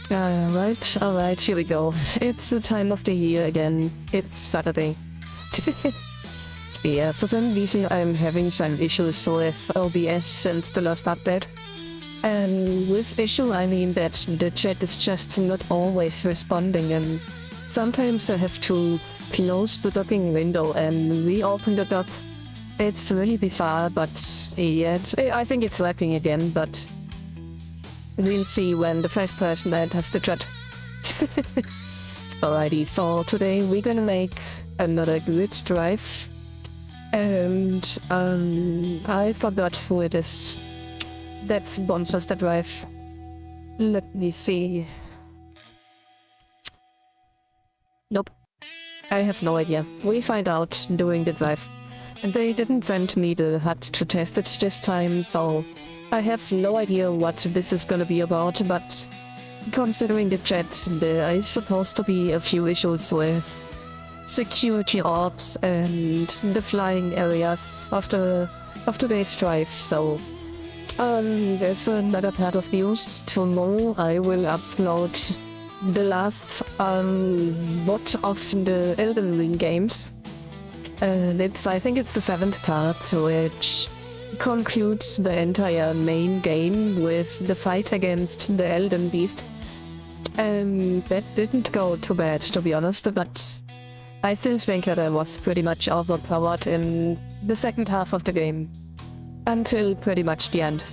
Alright, here we go. It's the time of the year again. It's Saturday. Yeah, for some reason I'm having some issues with OBS since the last update. And with issue I mean that the chat is just not always responding, and sometimes I have to close the docking window and reopen the dock. It's really bizarre, but yeah, I think it's working again, but we'll see when the first person enters the chat. Alrighty, so today we're gonna make another grid drive. And I forgot who it is that sponsors the drive. Let me see. Nope. I have no idea. We find out during the drive. And they didn't send me the HUD to test it this time, so I have no idea what this is gonna be about, but considering the chat, there is supposed to be a few issues with security orbs and the flying areas of today's drive, so there's another part of news. Tomorrow I will upload the last lot of the Elden Ring games. And I think it's the 7th part, which concludes the entire main game with the fight against the Elden Beast. And that didn't go too bad, to be honest, but I still think that I was pretty much overpowered in the second half of the game. Until pretty much the end.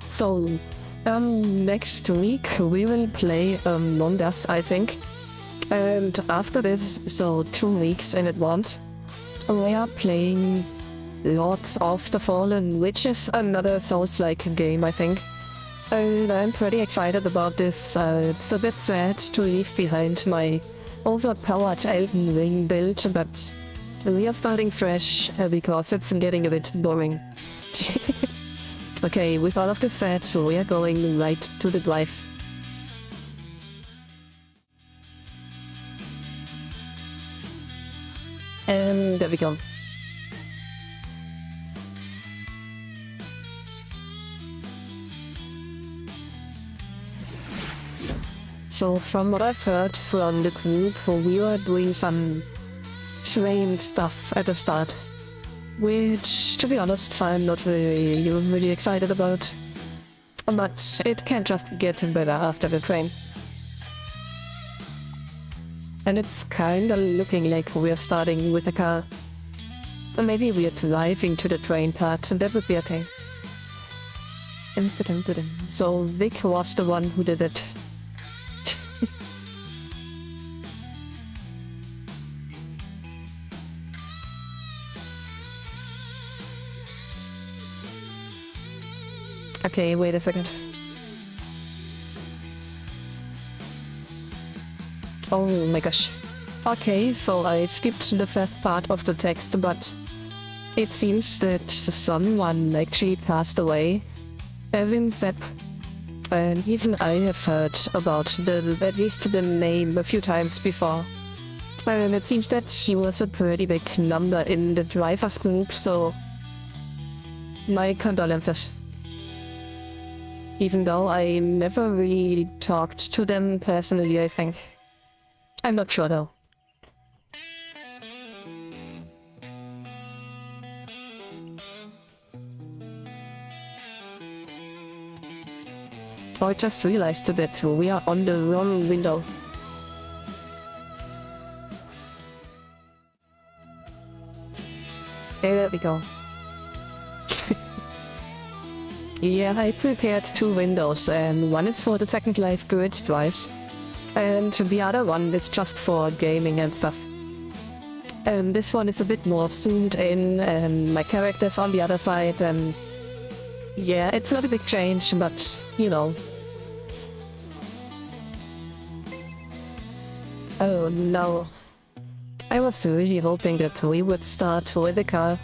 So, next week we will play Among Us, I think. And after this, so 2 weeks in advance, we are playing Lords of the Fallen, which is another Souls-like game, I think. And I'm pretty excited about this. It's a bit sad to leave behind my overpowered Elden Ring build, but we are starting fresh because it's getting a bit boring. Okay, with all of this said, we are going right to the drive. And there we go. So from what I've heard from the group, we were doing some train stuff at the start, which, to be honest, I'm not really excited about. But it can just get better after the train. And it's kinda looking like we're starting with a car. Or maybe we're driving to the train part, and that would be okay. So Vic was the one who did it. Okay, wait a second. Oh my gosh. Okay, so I skipped the first part of the text, but it seems that someone actually passed away. Evan Sepp. And even I have heard about at least the name a few times before. And it seems that she was a pretty big number in the drivers group, so my condolences. Even though I never really talked to them personally, I think. I'm not sure though. Oh, I just realized that we are on the wrong window. There we go. Yeah, I prepared 2 windows, and one is for the Second Life grid drives, and the other one is just for gaming and stuff. And this one is a bit more zoomed in, and my character's on the other side, and yeah, it's not a big change, but you know. Oh no. I was really hoping that we would start with the car,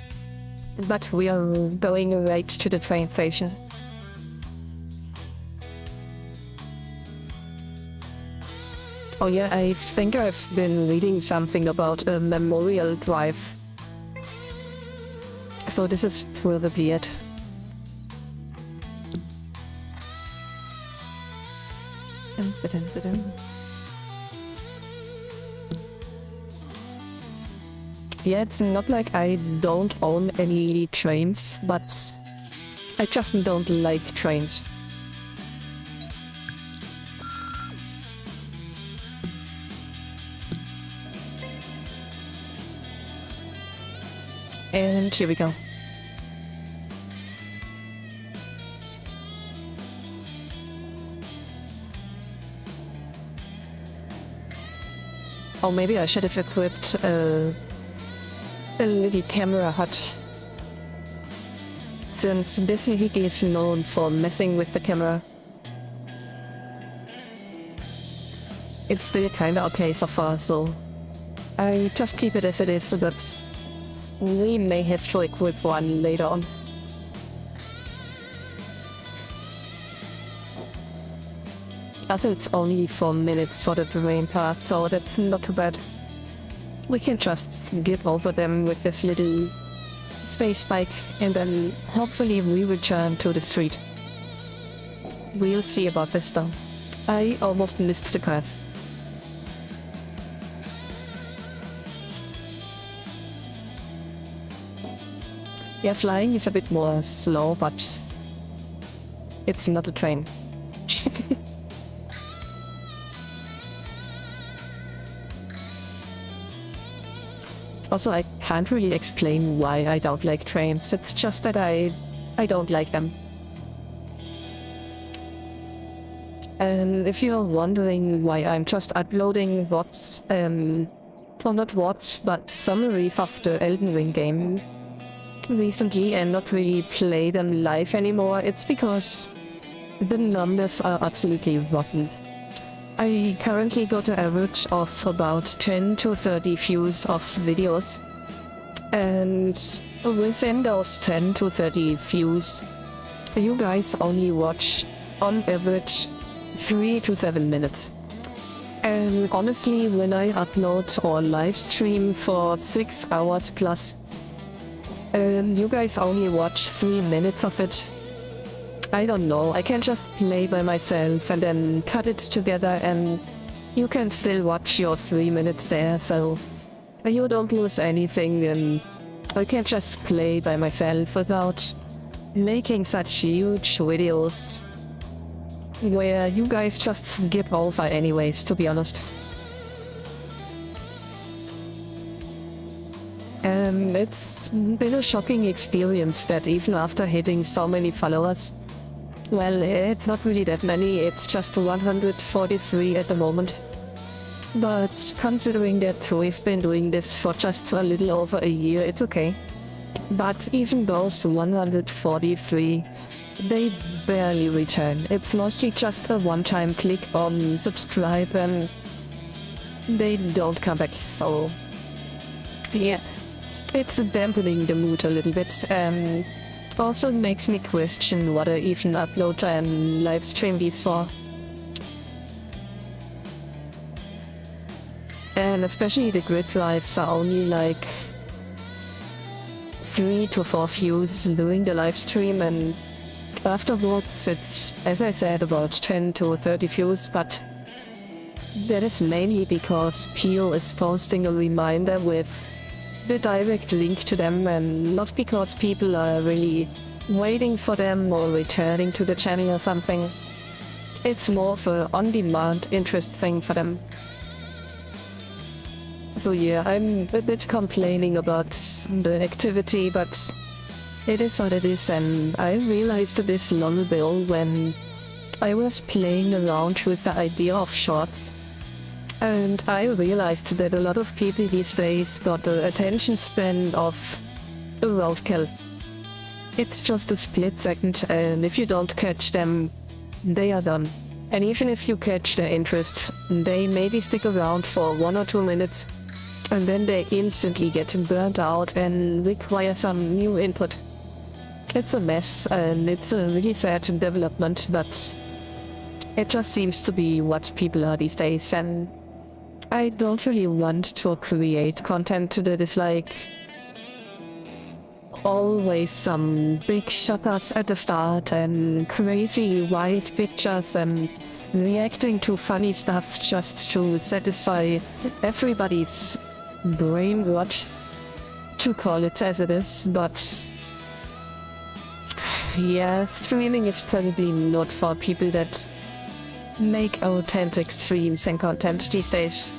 but we are going right to the train station. Oh yeah, I think I've been reading something about a memorial drive. So this is probably it. Yeah, it's not like I don't own any trains, but I just don't like trains. And here we go. Or maybe I should have equipped a little camera hut. Since this league is known for messing with the camera. It's still kinda okay so far, so I just keep it as it is, so that we may have to equip one later on. Also, it's only 4 minutes for the terrain part, so that's not too bad. We can just skip over them with this little space bike, and then hopefully we return to the street. We'll see about this though. I almost missed the path. Yeah, flying is a bit more slow, but it's not a train. Also, I can't really explain why I don't like trains. It's just that I don't like them. And if you're wondering why I'm just uploading but summaries of the Elden Ring game recently and not really play them live anymore, it's because the numbers are absolutely rotten. I currently got an average of about 10 to 30 views of videos, and within those 10 to 30 views, you guys only watch, on average, 3 to 7 minutes. And honestly, when I upload or live stream for 6 hours plus, you guys only watch 3 minutes of it. I don't know, I can just play by myself and then cut it together, and you can still watch your 3 minutes there, so you don't lose anything, and I can just play by myself without making such huge videos where you guys just skip over anyways, to be honest. It's been a shocking experience that even after hitting so many followers, well, it's not really that many, it's just 143 at the moment. But considering that we've been doing this for just a little over a year, it's okay. But even those 143, they barely return. It's mostly just a one-time click on subscribe and they don't come back, so yeah. It's dampening the mood a little bit, and also makes me question what I even upload and live stream these for. And especially the grid drives are only like 3 to 4 views during the live stream, and afterwards it's, as I said, about 10 to 30 views, but that is mainly because Pio is posting a reminder with the direct link to them, and not because people are really waiting for them or returning to the channel or something. It's more of an on-demand interest thing for them. So yeah, I'm a bit complaining about the activity, but it is what it is, and I realized this long ago when I was playing around with the idea of shorts. And I realized that a lot of people these days got the attention span of a roadkill. It's just a split second, and if you don't catch them, they are done. And even if you catch their interest, they maybe stick around for 1 or 2 minutes, and then they instantly get burnt out and require some new input. It's a mess, and it's a really sad development, but it just seems to be what people are these days, and I don't really want to create content that is like always some big shots at the start and crazy white pictures and reacting to funny stuff just to satisfy everybody's brain rot, to call it as it is, but yeah, streaming is probably not for people that make authentic streams and content these days.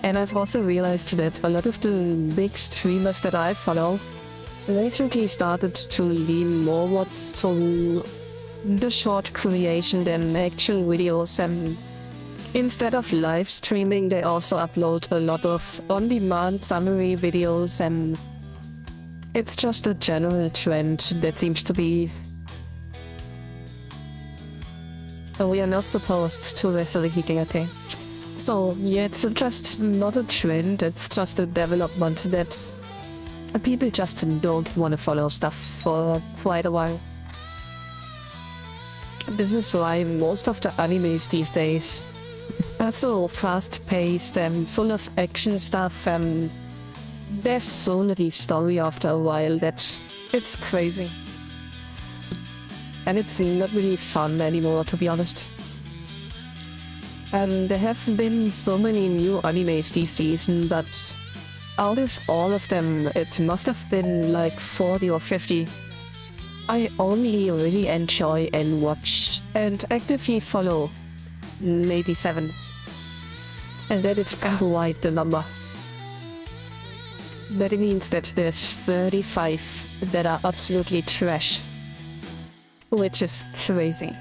And I've also realized that a lot of the big streamers that I follow recently started to lean morewards to the short creation than actual videos, and instead of live streaming they also upload a lot of on-demand summary videos, and it's just a general trend that seems to be... we are not supposed to wrestle the heating, okay? So yeah, it's just not a trend, it's just a development that people just don't want to follow stuff for quite a while. This is why most of the animes these days are so fast-paced and full of action stuff, and there's so little story after a while that it's crazy. And it's not really fun anymore, to be honest. And there have been so many new animes this season, but out of all of them, it must have been like 40 or 50. I only really enjoy and watch and actively follow maybe 7. And that is quite the number. That means that there's 35 that are absolutely trash, which is crazy.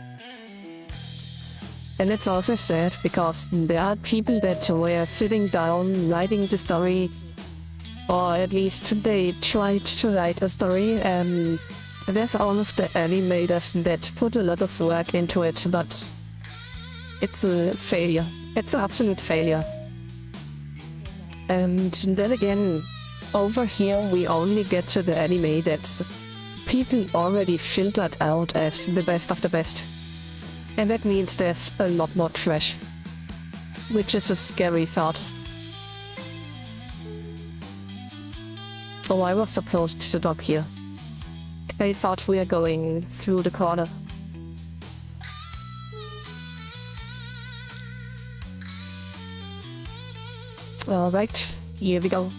And it's also sad because there are people that were sitting down writing the story, or at least they tried to write a story, and there's all of the animators that put a lot of work into it, but it's a failure. It's an absolute failure. And then again, over here we only get to the anime that people already filtered out as the best of the best. And that means there's a lot more trash, which is a scary thought. Oh, I was supposed to stop here. I thought we were going through the corner. Alright, here we go.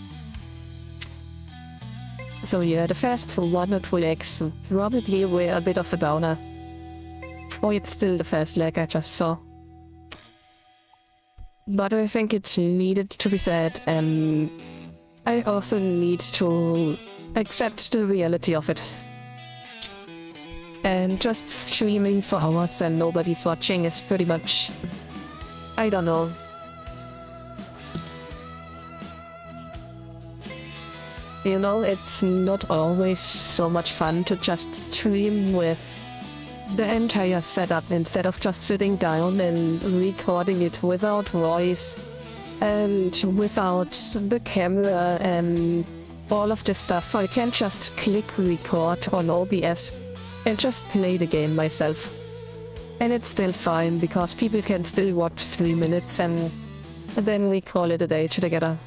So yeah, the first 1 or 2 legs probably were a bit of a downer. Oh, it's still the first leg I just saw. But I think it needed to be said, and I also need to accept the reality of it. And just streaming for hours and nobody's watching is pretty much... I don't know. You know, it's not always so much fun to just stream with the entire setup instead of just sitting down and recording it without voice and without the camera and all of this stuff. I can just click record on OBS and just play the game myself. And it's still fine because people can still watch 3 minutes and then we call it a day together.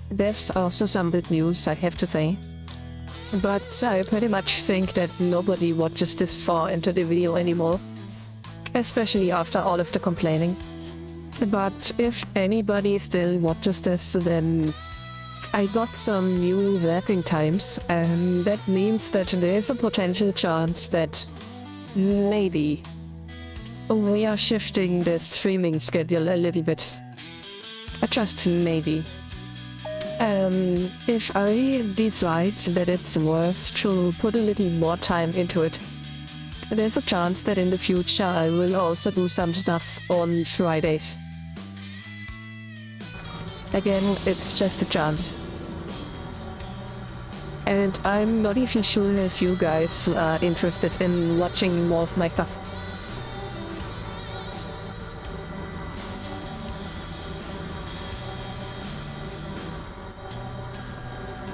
There's also some good news, I have to say. But I pretty much think that nobody watches this far into the video anymore. Especially after all of the complaining. But if anybody still watches this, then I got some new working times, and that means that there's a potential chance that maybe we are shifting the streaming schedule a little bit. Just maybe. If I decide that it's worth to put a little more time into it, there's a chance that in the future I will also do some stuff on Fridays. Again, it's just a chance. And I'm not even sure if you guys are interested in watching more of my stuff.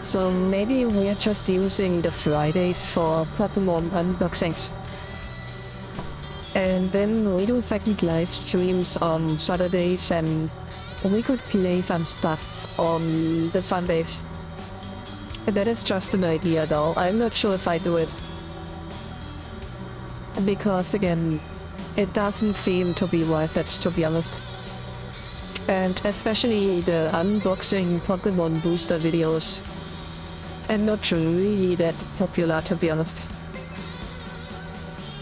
So maybe we're just using the Fridays for Pokemon unboxings. And then we do second live streams on Saturdays, and we could play some stuff on the Sundays. That is just an idea though, I'm not sure if I do it. Because again, it doesn't seem to be worth it, to be honest. And especially the unboxing Pokemon booster videos are not really that popular, to be honest.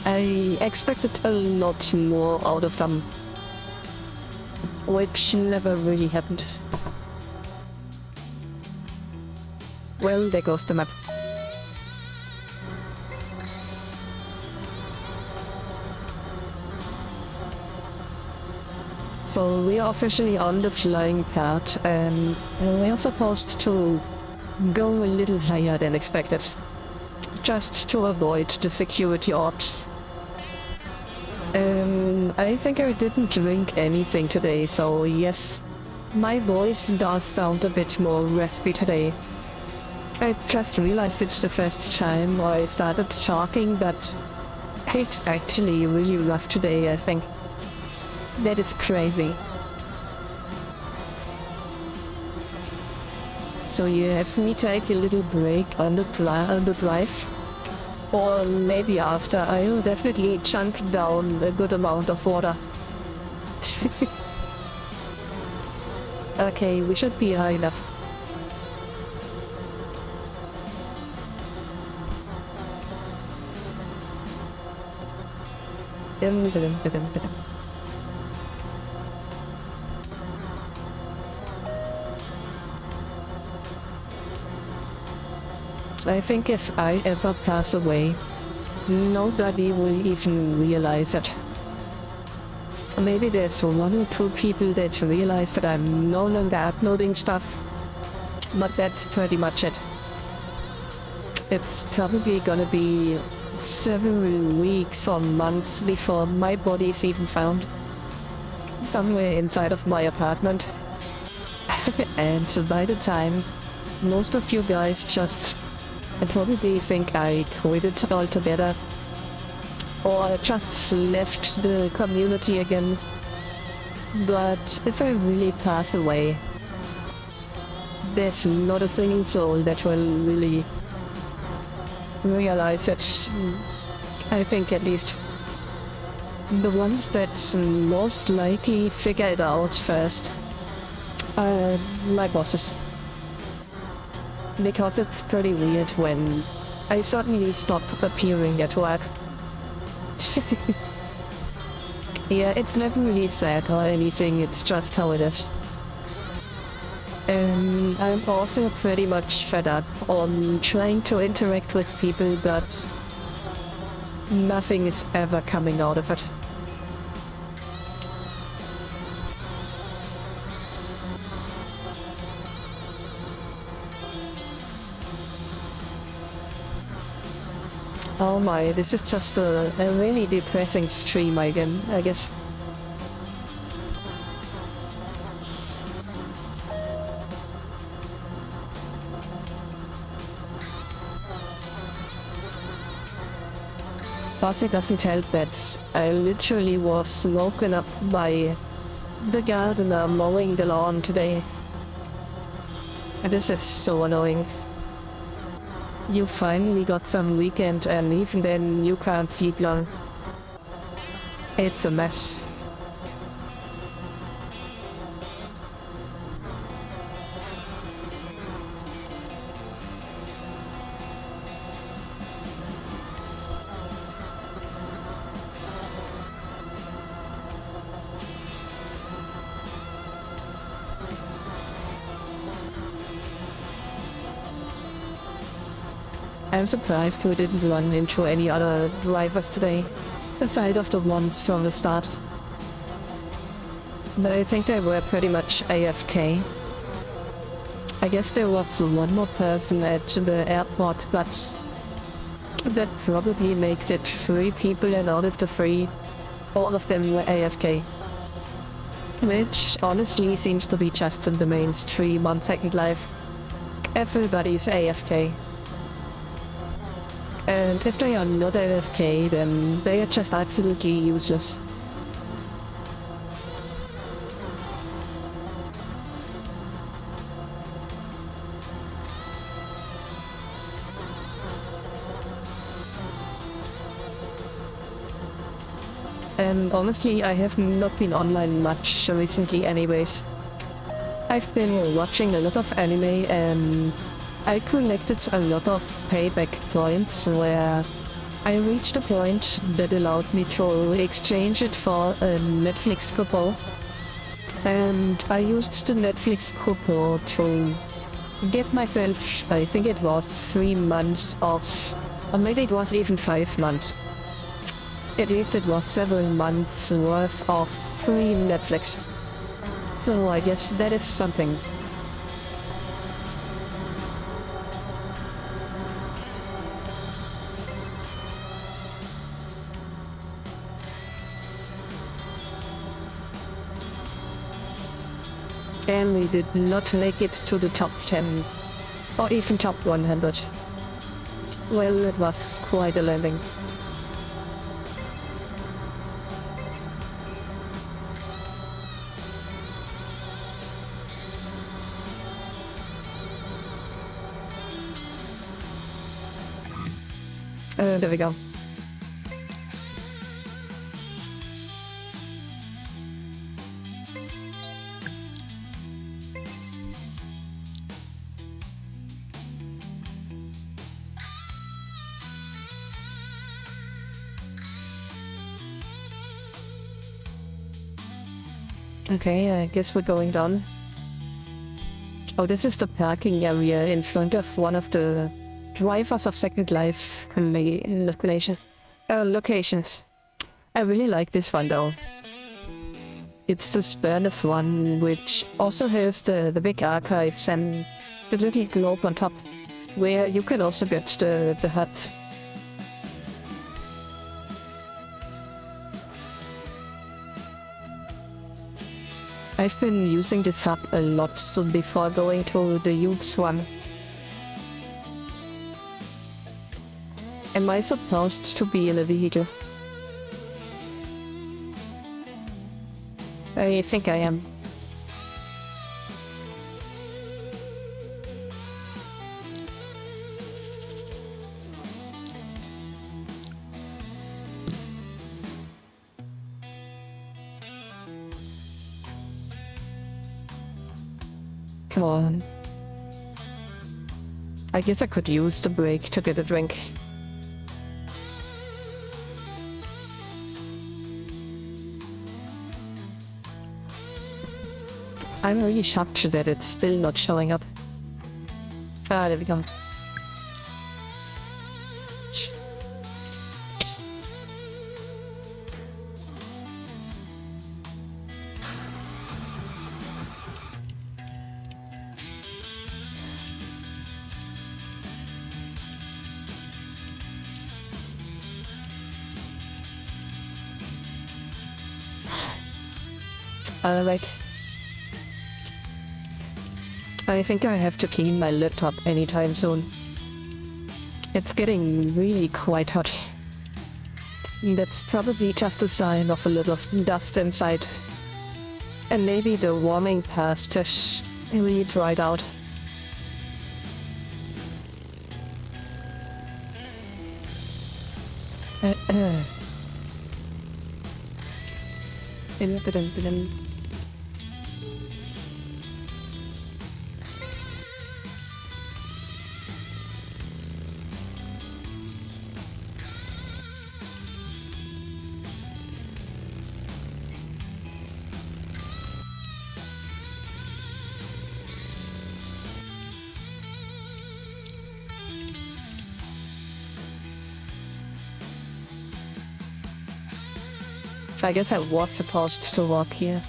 I expected a lot more out of them, which never really happened. Well, there goes the map. So we are officially on the flying pad, and we are supposed to go a little higher than expected, just to avoid the security orbs. I think I didn't drink anything today, so yes, my voice does sound a bit more raspy today. I just realized it's the first time I started talking, but it's actually really rough today, I think. That is crazy. So you have me take a little break on the drive. Or maybe after, I will definitely chunk down a good amount of water. Okay, we should be high enough. I think if I ever pass away, nobody will even realize it. Maybe there's one or two people that realize that I'm no longer uploading stuff, but that's pretty much it. It's probably gonna be several weeks or months before my body's even found, somewhere inside of my apartment. And so by the time, most of you guys just probably think I quit altogether, or just left the community again. But if I really pass away, there's not a single soul that will really realize it. I think at least the ones that most likely figure it out first are my bosses. Because it's pretty weird when I suddenly stop appearing at work. Yeah, it's never really sad or anything, it's just how it is. I'm also pretty much fed up on trying to interact with people, but nothing is ever coming out of it. Oh my, this is just a really depressing stream again, I guess. Plus it doesn't help that I literally was woken up by the gardener mowing the lawn today. And this is so annoying. You finally got some weekend and even then you can't sleep long. It's a mess. I'm surprised we didn't run into any other drivers today, aside of the ones from the start. But I think they were pretty much AFK. I guess there was one more person at the airport, but that probably makes it 3 people, and out of the 3, all of them were AFK. Which honestly seems to be just in the mainstream on Second Life. Everybody's AFK. And if they are not AFK, then they are just absolutely useless. And honestly, I have not been online much recently anyways. I've been watching a lot of anime and I collected a lot of payback points where I reached a point that allowed me to exchange it for a Netflix coupon. And I used the Netflix coupon to get myself, I think it was 3 months off, or maybe it was even 5 months. At least it was several months worth of free Netflix. So I guess that is something. And we did not make it to the top 10, or even top 100. Well, it was quite a landing. There we go. Okay, I guess we're going down. Oh, this is the parking area in front of one of the drivers of Second Life locations. I really like this one though. It's the Spanish one, which also has the big archives and the little globe on top, where you can also get the hut. I've been using this hub a lot before going to the youth's one. Am I supposed to be in a vehicle? I think I am. Come on. I guess I could use the break to get a drink. I'm really shocked that it's still not showing up. Ah, there we go. Alright. I think I have to clean my laptop anytime soon. It's getting really quite hot. That's probably just a sign of a lot of dust inside. And maybe the warming past has really dried out. I guess I was supposed to walk here.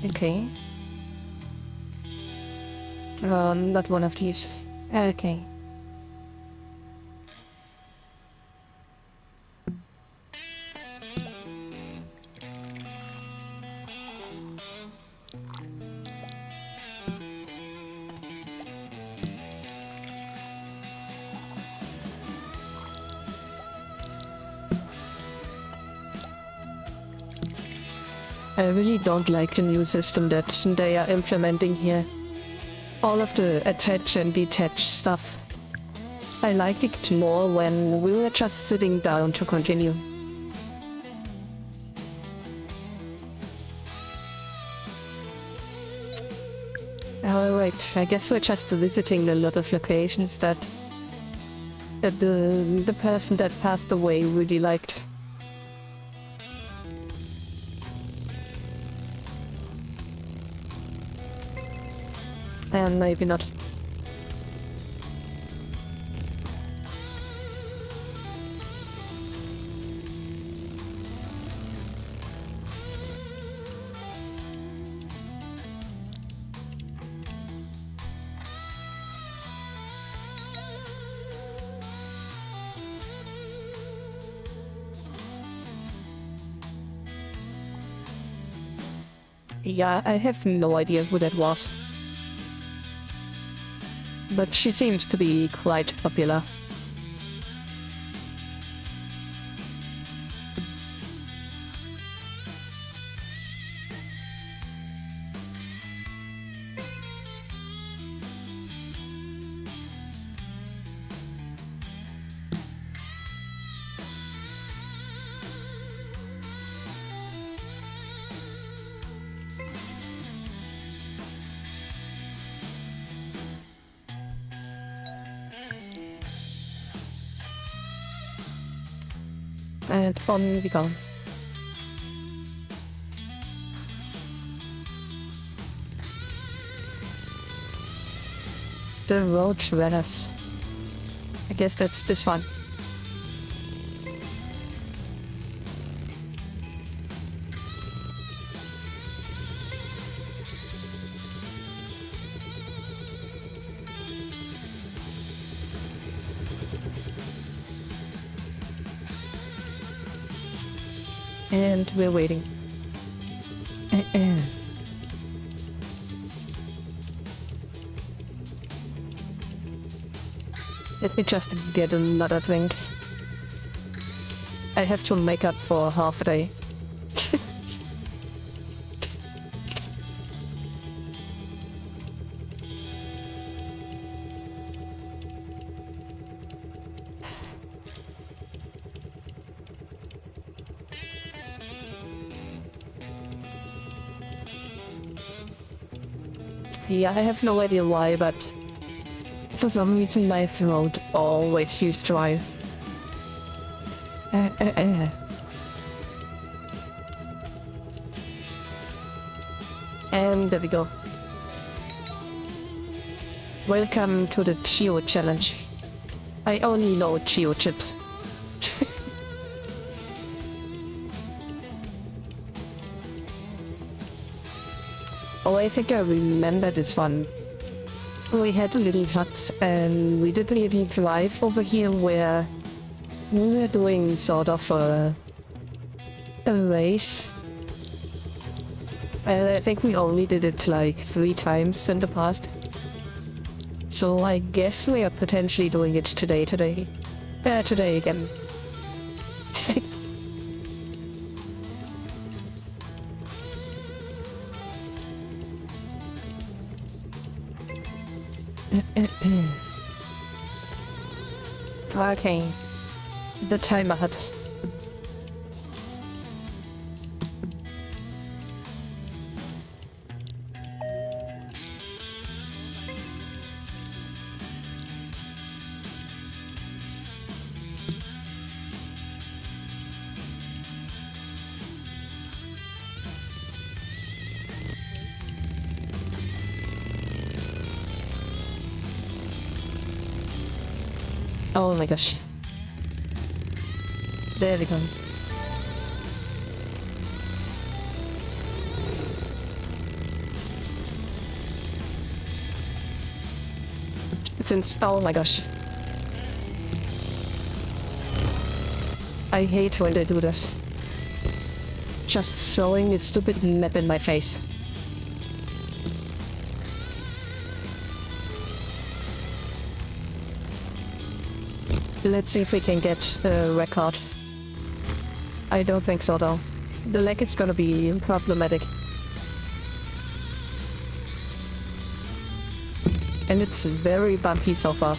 Okay. Not one of these. Okay. I really don't like the new system that they are implementing here. All of the attach and detach stuff. I liked it more when we were just sitting down to continue. Alright, I guess we're just visiting a lot of locations that the person that passed away really liked. And maybe not. Yeah, I have no idea who that was. But she seems to be quite popular. And on we go. The road dwellers. I guess that's this one. And we're waiting. Let me just get another drink. I have to make up for half a day. Yeah, I have no idea why, but for some reason my throat always feels dry. And there we go. Welcome to the Chio challenge. I only know Chio chips. Oh, I think I remember this one. We had a little hut and we didn't even drive over here where we were doing sort of a race. And I think we only did it like 3 times in the past. So I guess we are potentially doing it today again. Okay, the timer hut. Oh my gosh. There we go. Oh my gosh. I hate when they do this. Just throwing a stupid map in my face. Let's see if we can get a record. I don't think so though. The leg is gonna be problematic. And it's very bumpy so far.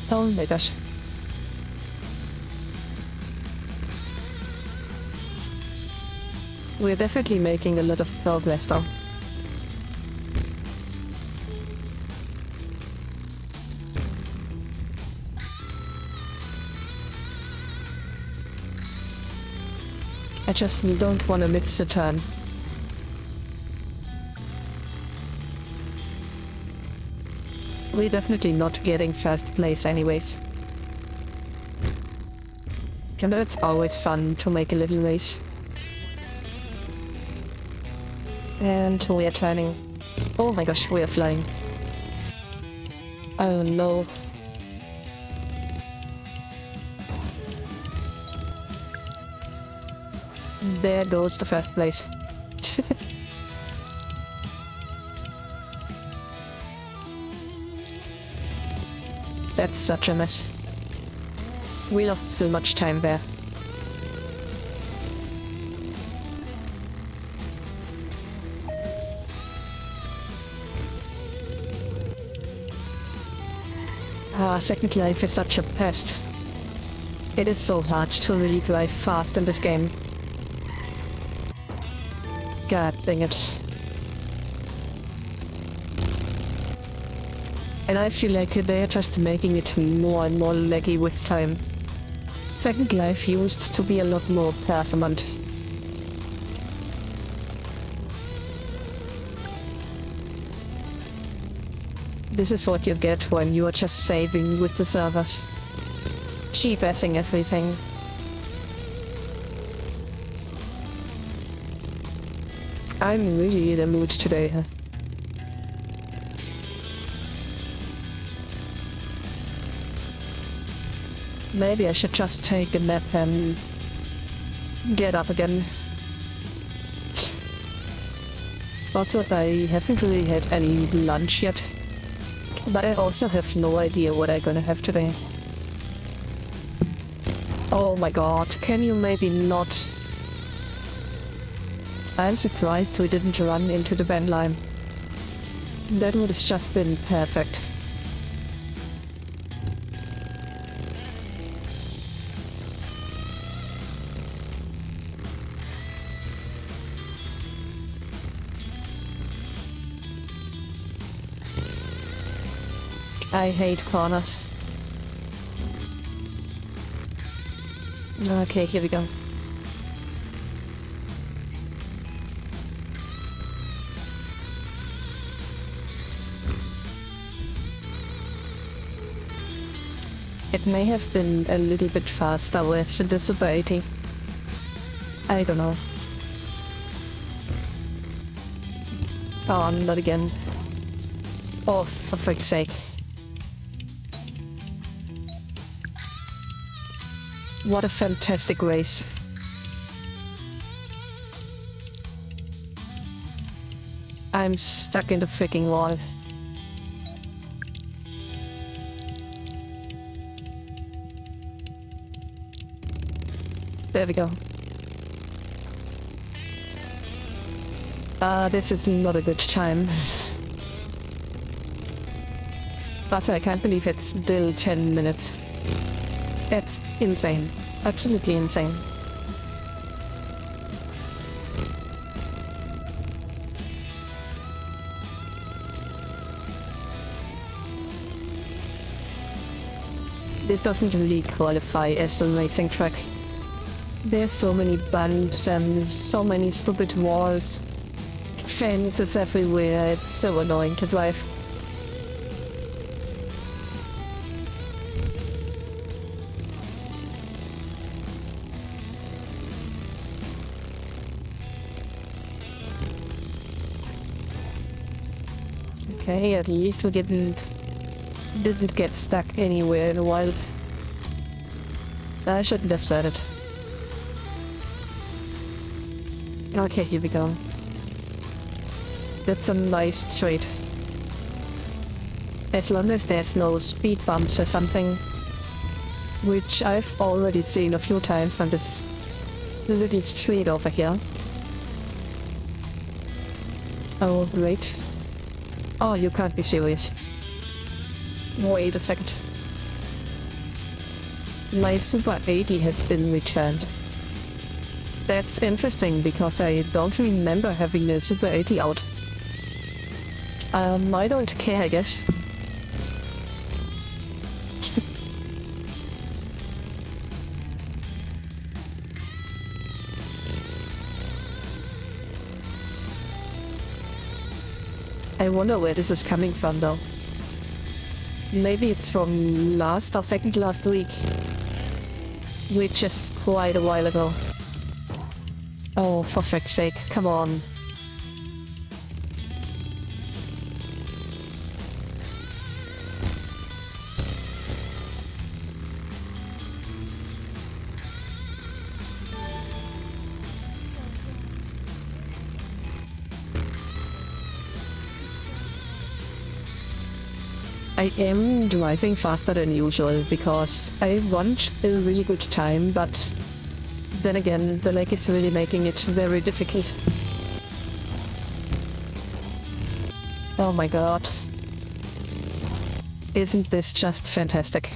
Oh my gosh. We're definitely making a lot of progress though. I just don't want to miss the turn. We're definitely not getting first place anyways. You know, it's always fun to make a little race. And we are turning. Oh my gosh, we are flying. Oh no. There goes the first place. That's such a mess. We lost so much time there. Second life is such a pest. It is so hard to really drive fast in this game. God dang it. And I feel like they're just making it more and more laggy with time. Second Life used to be a lot more performant. This is what you get when you are just saving with the servers. Cheap-assing everything. I'm really in the mood today. Maybe I should just take a nap and get up again. Also, I haven't really had any lunch yet. But I also have no idea what I'm gonna have today. Oh my god, can you maybe not? I'm surprised we didn't run into the band line. That would have just been perfect. I hate corners. Okay, here we go. It may have been a little bit faster with the disability. I don't know. Oh, not again. Oh, for frick's sake. What a fantastic race. I'm stuck in the freaking wall. There we go. This is not a good time. But I can't believe it's still 10 minutes. That's insane. Absolutely insane. This doesn't really qualify as a racing track. There's so many bumps and so many stupid walls. Fences everywhere, it's so annoying to drive. Okay, at least we didn't get stuck anywhere in the wild. I shouldn't have said it. Okay, here we go. That's a nice straight. As long as there's no speed bumps or something, which I've already seen a few times on this little street over here. Oh, great. Oh, you can't be serious. Wait a second. My Super 80 has been returned. That's interesting because I don't remember having the Super 80 out. I don't care, I guess. I wonder where this is coming from though. Maybe it's from last or second last week. Which is quite a while ago. Oh, for fuck's sake, come on. I am driving faster than usual because I want a really good time, but then again, the lag is really making it very difficult. Oh my god. Isn't this just fantastic?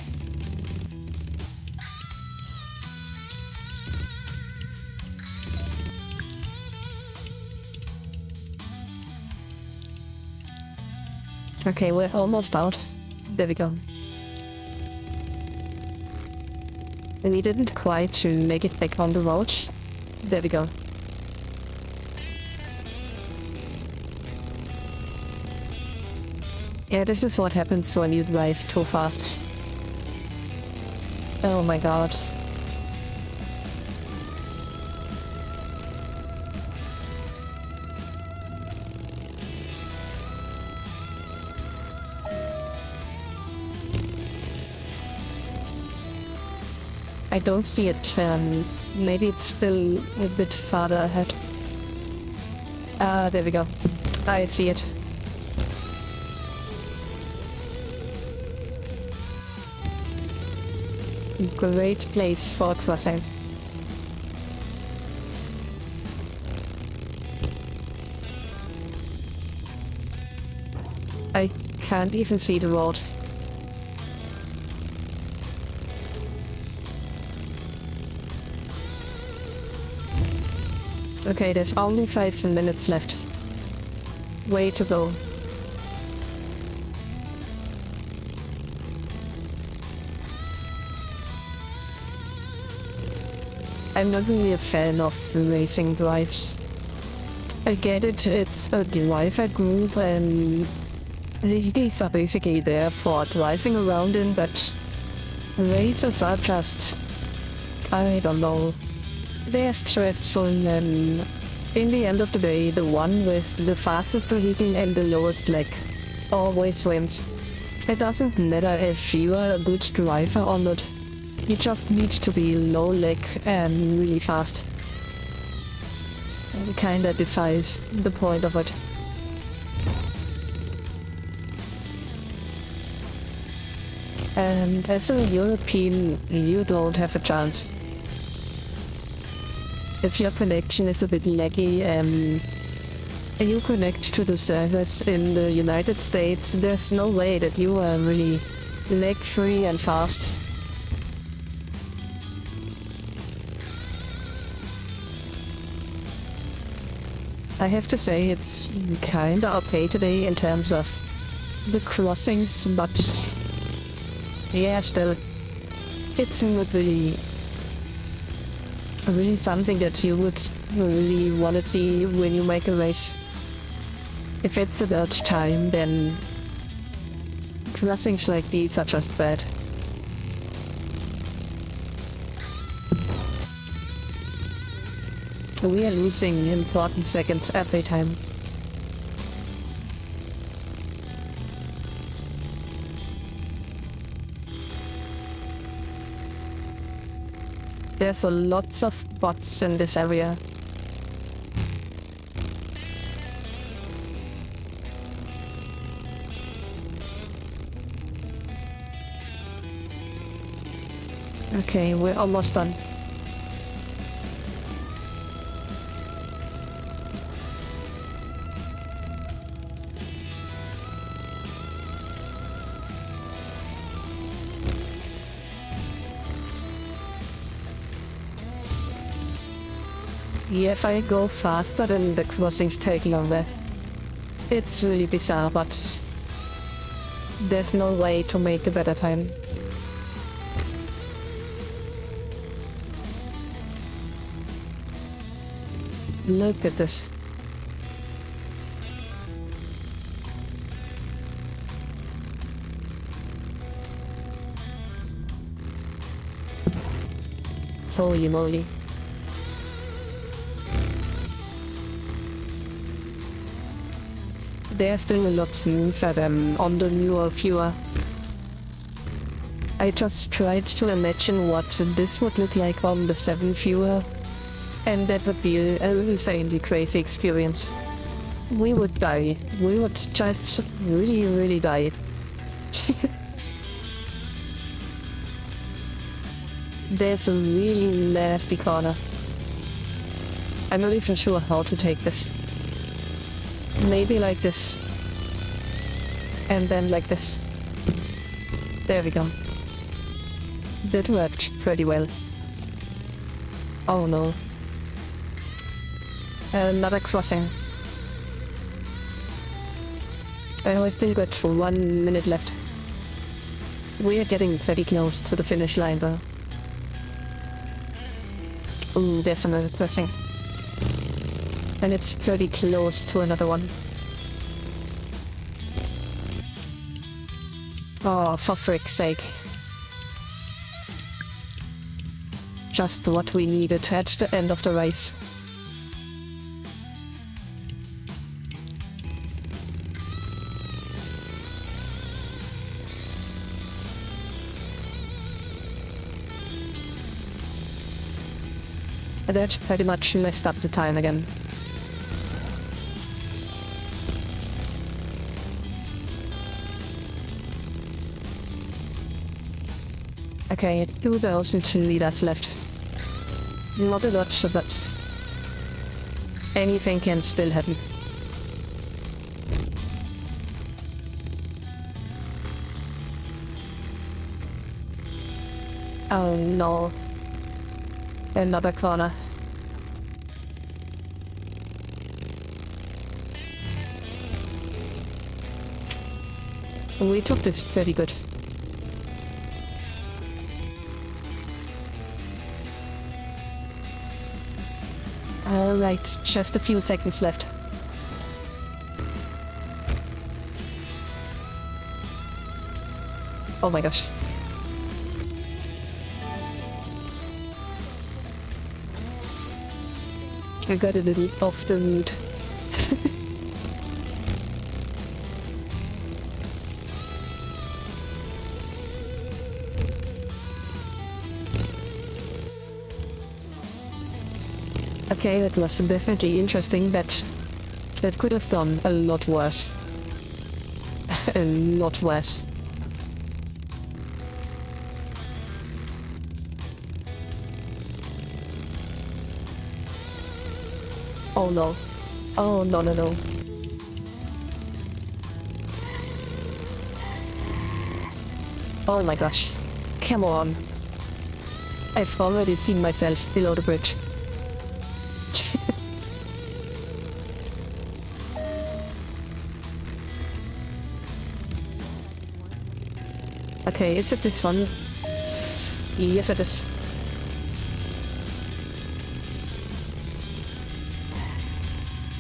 Okay, we're almost out. There we go. We didn't quite to make it back on the road. There we go. Yeah, this is what happens when you drive too fast. Oh my god. I don't see it. Maybe it's still a bit farther ahead. Ah, there we go. I see it. Great place for crossing. I can't even see the road. Okay, there's only 5 minutes left. Way to go. I'm not really a fan of racing drives. I get it, it's a driver group and these are basically there for driving around in, but races are just... I don't know. They're stressful and in the end of the day, the one with the fastest vehicle and the lowest lag always wins. It doesn't matter if you are a good driver or not. You just need to be low lag and really fast. It kinda defies the point of it. And as a European, you don't have a chance. If your connection is a bit laggy and you connect to the servers in the United States, there's no way that you are really lag-free and fast. I have to say it's kinda okay today in terms of the crossings, but yeah, still, it's not really something that you would really want to see when you make a race. If it's about time, then crossings like these are just bad. We are losing important seconds every time. There's lots of bots in this area. Okay, we're almost done. Yeah, if I go faster, then the crossings take longer. It's really bizarre, but there's no way to make a better time. Look at this. Holy moly. There's still a lot smoother than on the newer viewer. I just tried to imagine what this would look like on the 7 viewer, and that would be an insanely crazy experience. We would die. We would just really die. There's a really nasty corner. I'm not even sure how to take this. Maybe like this. And then like this. There we go. That worked pretty well. Oh no. Another crossing. I still got 1 minute left. We are getting pretty close to the finish line though. Ooh, there's another crossing. And it's pretty close to another one. Oh, for frick's sake. Just what we needed at the end of the race. And that pretty much messed up the time again. Okay, 2,000 liters left. Not a lot, but anything can still happen. Oh no. Another corner. We took this pretty good. Alright, just a few seconds left. Oh my gosh. I got a little off the route. Okay, that was definitely interesting, but that could have gone a lot worse. A lot worse. Oh no. Oh no no no. Oh my gosh. Come on. I've already seen myself below the bridge. Okay, is it this one? Yes it is.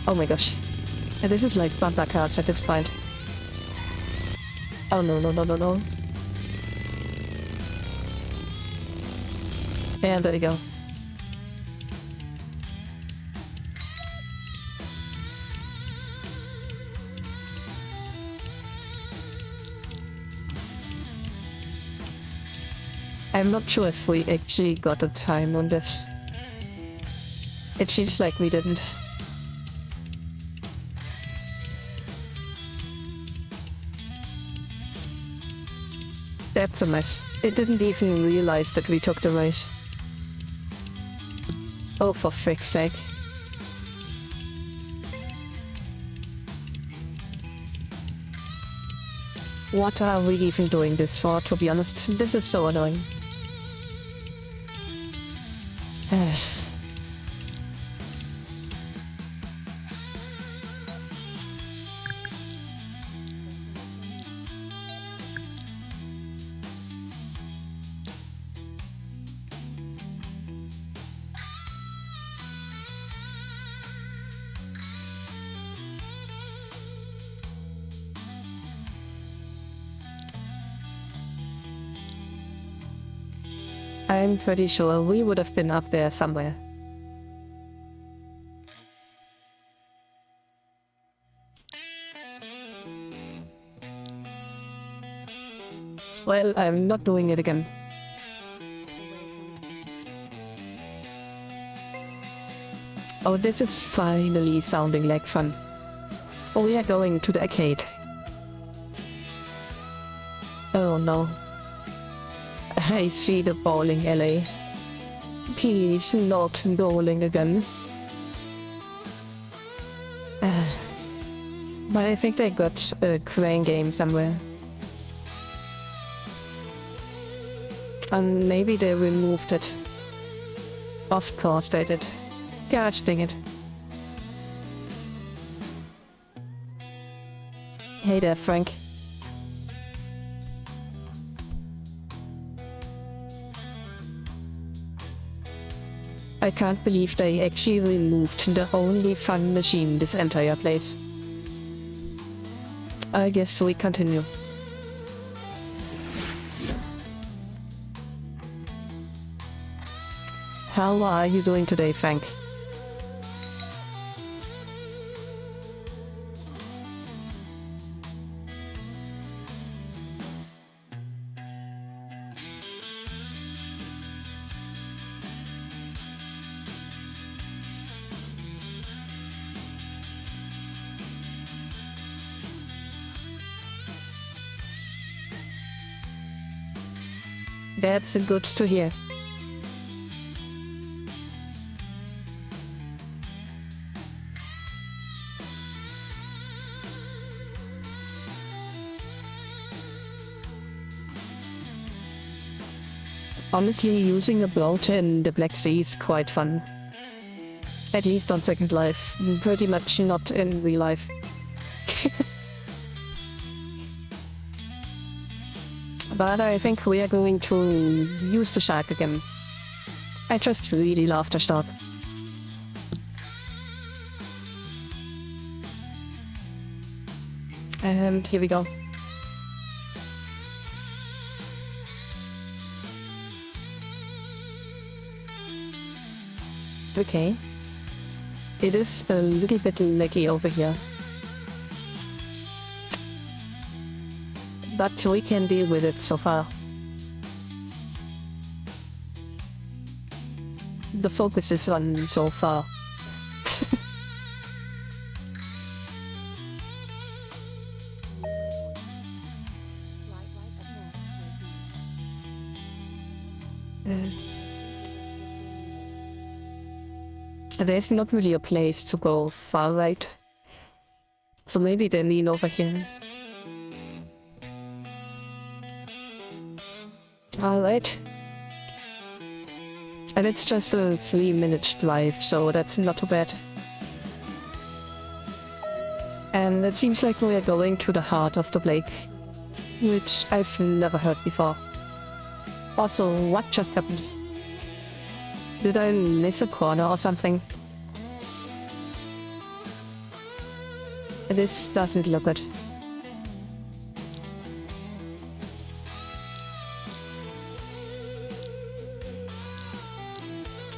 Oh my gosh. And this is like bumper cars at this point. Oh no no no no no. And there we go. I'm not sure if we actually got a time on this. It seems like we didn't. That's a mess. It didn't even realize that we took the race. Oh, for frick's sake. What are we even doing this for, to be honest? This is so annoying. I'm pretty sure we would have been up there somewhere. Well, I'm not doing it again. Oh, this is finally sounding like fun. Oh, we are going to the arcade. Oh no. I see the bowling alley. Please not bowling again. But I think they got a crane game somewhere. And maybe they removed it. Of course they did. Gosh dang it. Hey there, Frank. I can't believe they actually removed the only fun machine in this entire place. I guess we continue. How are you doing today, Frank? That's good to hear. Honestly, using a boat in the Black Sea is quite fun. At least on Second Life, pretty much not in real life. But I think we are going to use the shark again. I just really love the start. And here we go. Okay. It is a little bit laggy over here. But we can deal with it so far. The focus is on so far. There's not really a place to go far right. So maybe they lean over here. Alright. And it's just a 3-minute drive, so that's not too bad. And it seems like we are going to the heart of the lake, which I've never heard before. Also, what just happened? Did I miss a corner or something? This doesn't look good.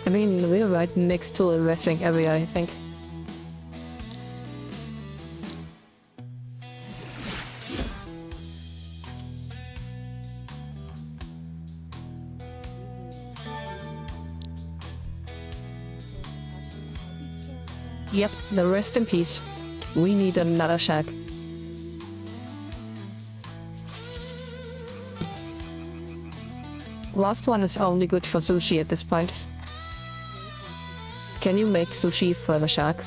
I mean, we're right next to a resting area, I think. Yep, the rest in peace. We need another shack. Last one is only good for sushi at this point. Can you make sushi for the shark?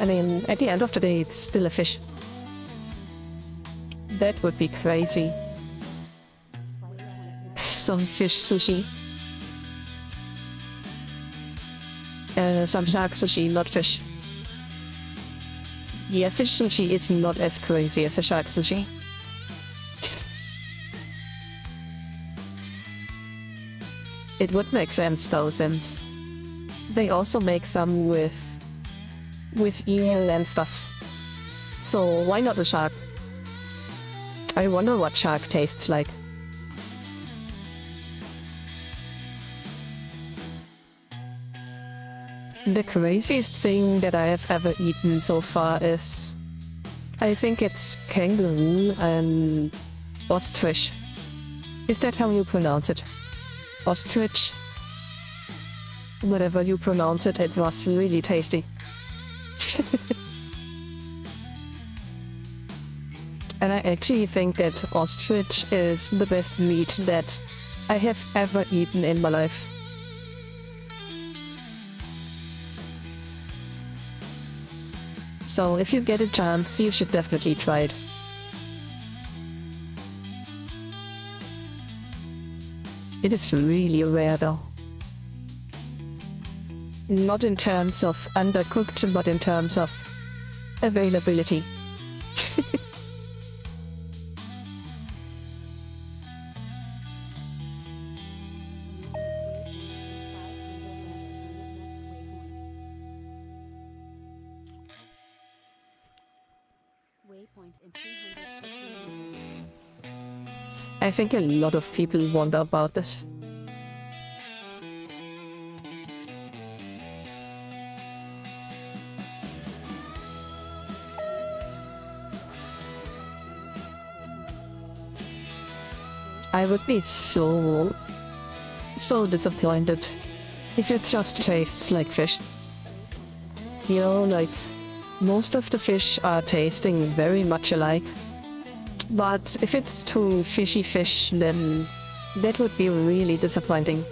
I mean, at the end of the day, it's still a fish. That would be crazy. Some fish sushi. Some shark sushi, not fish. Yeah, fish sushi is not as crazy as a shark sushi. It would make sense though, since they also make some with eel and stuff. So why not a shark? I wonder what shark tastes like. The craziest thing that I have ever eaten so far is, I think it's kangaroo and ostrich. Is that how you pronounce it? Ostrich? Whatever you pronounce it, it was really tasty. And I actually think that ostrich is the best meat that I have ever eaten in my life. So if you get a chance, you should definitely try it. It is really rare though. Not in terms of undercooked, but in terms of availability. I think a lot of people wonder about this. I would be so disappointed if it just tastes like fish. You know, like, most of the fish are tasting very much alike. But if it's too fishy fish, then that would be really disappointing.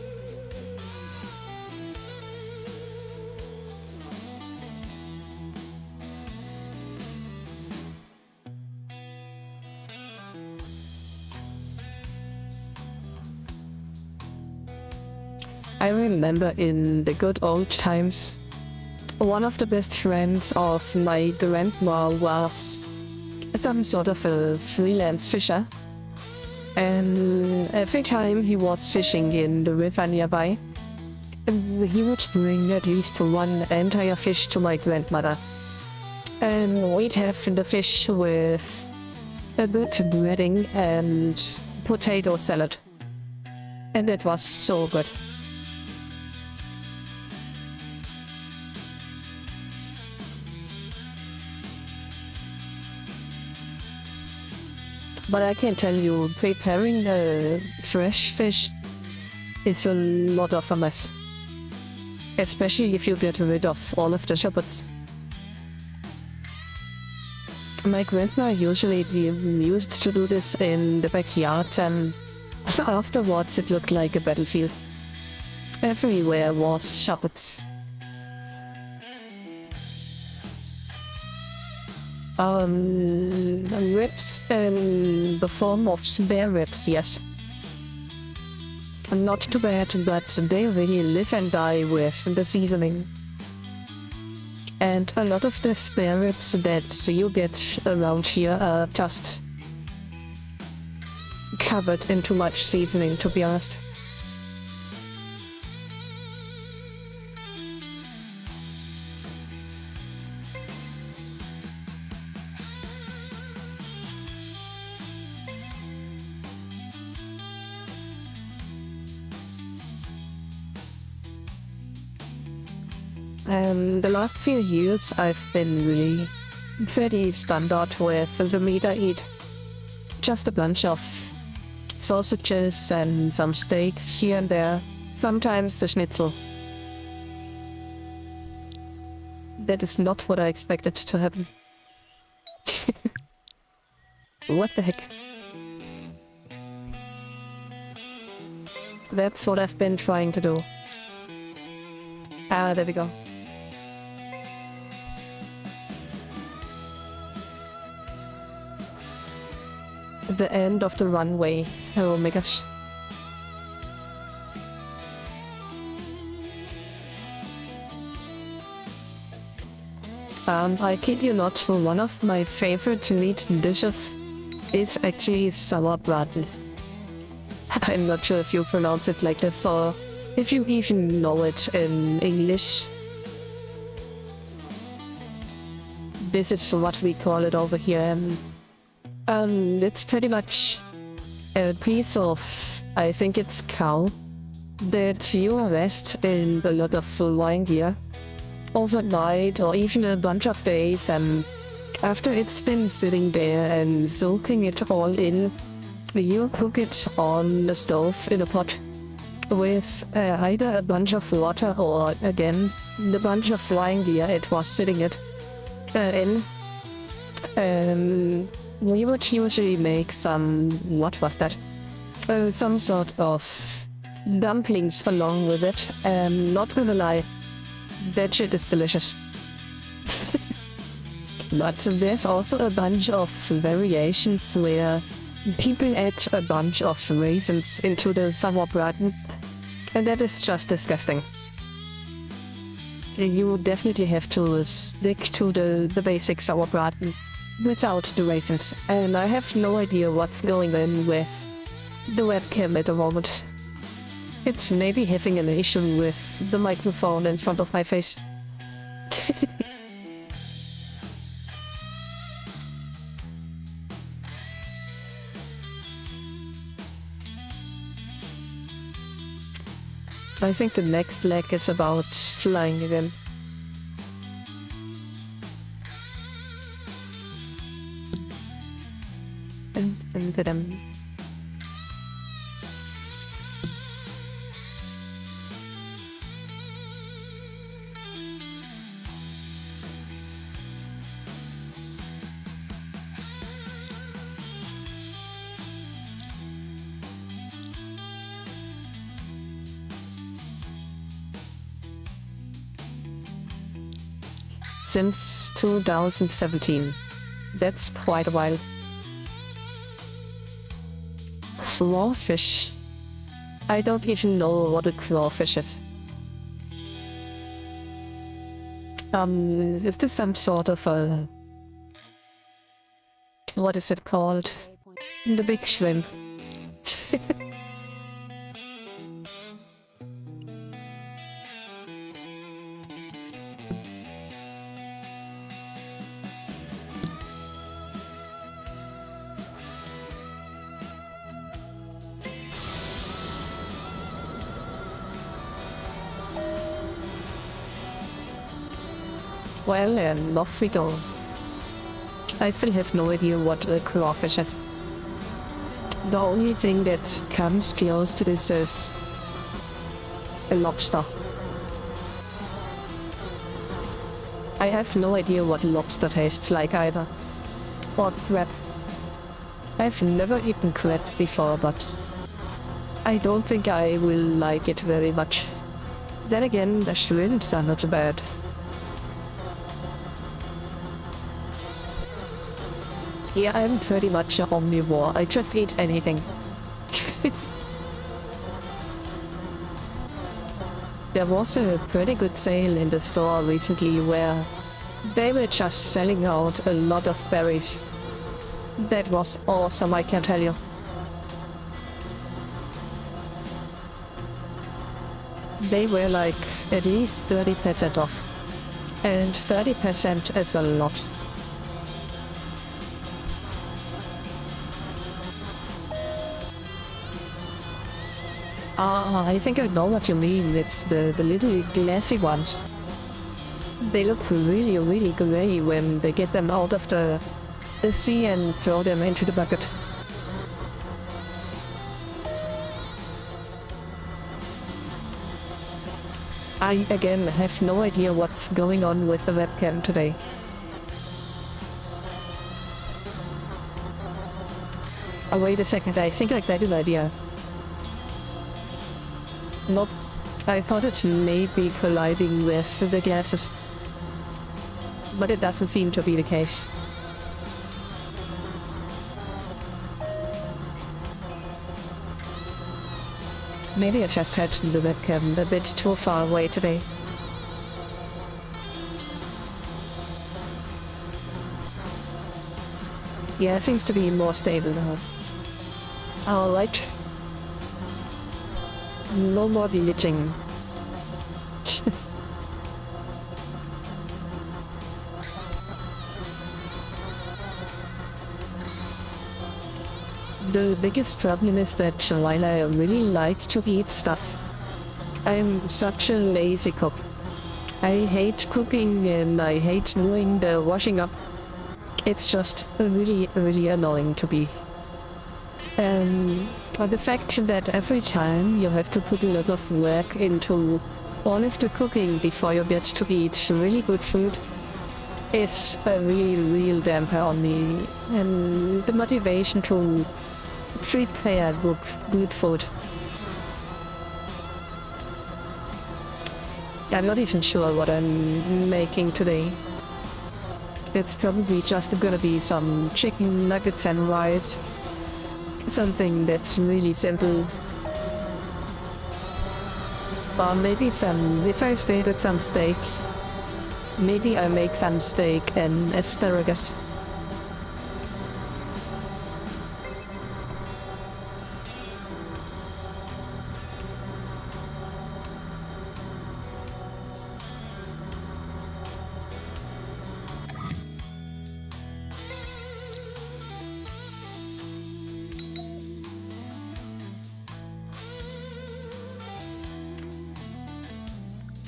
I remember in the good old times, one of the best friends of my grandma was some sort of a freelance fisher. And every time he was fishing in the river nearby, he would bring at least one entire fish to my grandmother. And we'd have the fish with a good breading and potato salad. And it was so good. But I can tell you, preparing the fresh fish is a lot of a mess. Especially if you get rid of all of the shepherds. My grandma usually used to do this in the backyard, and afterwards it looked like a battlefield. Everywhere was shepherds. Ribs in the form of spare ribs, yes. Not too bad, but they really live and die with the seasoning. And a lot of the spare ribs that you get around here are just covered in too much seasoning, to be honest. The last few years I've been really pretty standard with the meat I eat. Just a bunch of sausages and some steaks here and there. Sometimes a schnitzel. That is not what I expected to happen. What the heck? That's what I've been trying to do. Ah, there we go. The end of the runway. Oh my gosh. I kid you not, one of my favorite meat dishes is actually sauerbraten. I'm not sure if you pronounce it like this or if you even know it in English. This is what we call it over here. It's pretty much a piece of, I think it's cow, that you rest in a lot of wine gear overnight or even a bunch of days, and after it's been sitting there and soaking it all in, you cook it on the stove in a pot with either a bunch of water or, again, the bunch of flying beer it was sitting in. We would usually make some, what was that? Some sort of dumplings along with it. Not gonna lie, that shit is delicious. But there's also a bunch of variations where people add a bunch of raisins into the sauerbraten, and that is just disgusting. You definitely have to stick to the basic sauerbraten without the raisins, and I have no idea what's going on with the webcam at the moment. It's maybe having an issue with the microphone in front of my face. I think the next leg is about flying again. And then since 2017. That's quite a while. Clawfish. I don't even know what a clawfish is. Is this some sort of a... what is it called? The big shrimp. Well, and off we go. I still have no idea what a clawfish is. The only thing that comes close to this is a lobster. I have no idea what lobster tastes like either. Or crab. I've never eaten crab before, but I don't think I will like it very much. Then again, the shrimps are not bad. Yeah, I'm pretty much a omnivore. I just eat anything. There was a pretty good sale in the store recently where they were just selling out a lot of berries. That was awesome, I can tell you. They were like at least 30% off. And 30% is a lot. I think I know what you mean. It's the little glassy ones. They look really, really grey when they get them out of the sea and throw them into the bucket. I, again, have no idea what's going on with the webcam today. Oh, wait a second, I think I got an idea. Nope. I thought it may be colliding with the glasses. But it doesn't seem to be the case. Maybe I just had the webcam a bit too far away today. Yeah, it seems to be more stable now. Alright. No more glitching. The biggest problem is that while I really like to eat stuff, I'm such a lazy cook. I hate cooking and I hate doing the washing up. It's just really, really annoying to be. But the fact that every time you have to put a lot of work into all of the cooking before you get to eat really good food is a real damper on me, and the motivation to prepare good food. I'm not even sure what I'm making today. It's probably just gonna be some chicken nuggets and rice. Something that's really simple. Or maybe if I stay with some steak, maybe I make some steak and asparagus.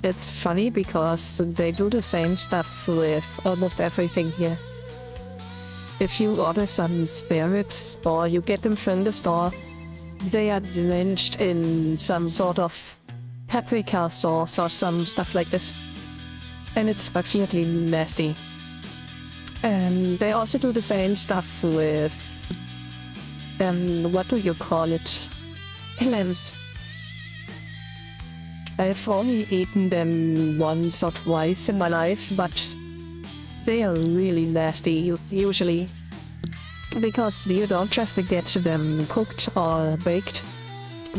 It's funny because they do the same stuff with almost everything here. If you order some spare ribs or you get them from the store, they are drenched in some sort of paprika sauce or some stuff like this. And it's absolutely nasty. And they also do the same stuff with, what do you call it? Lambs. I've only eaten them once or twice in my life, but they are really nasty usually. Because you don't just get them cooked or baked,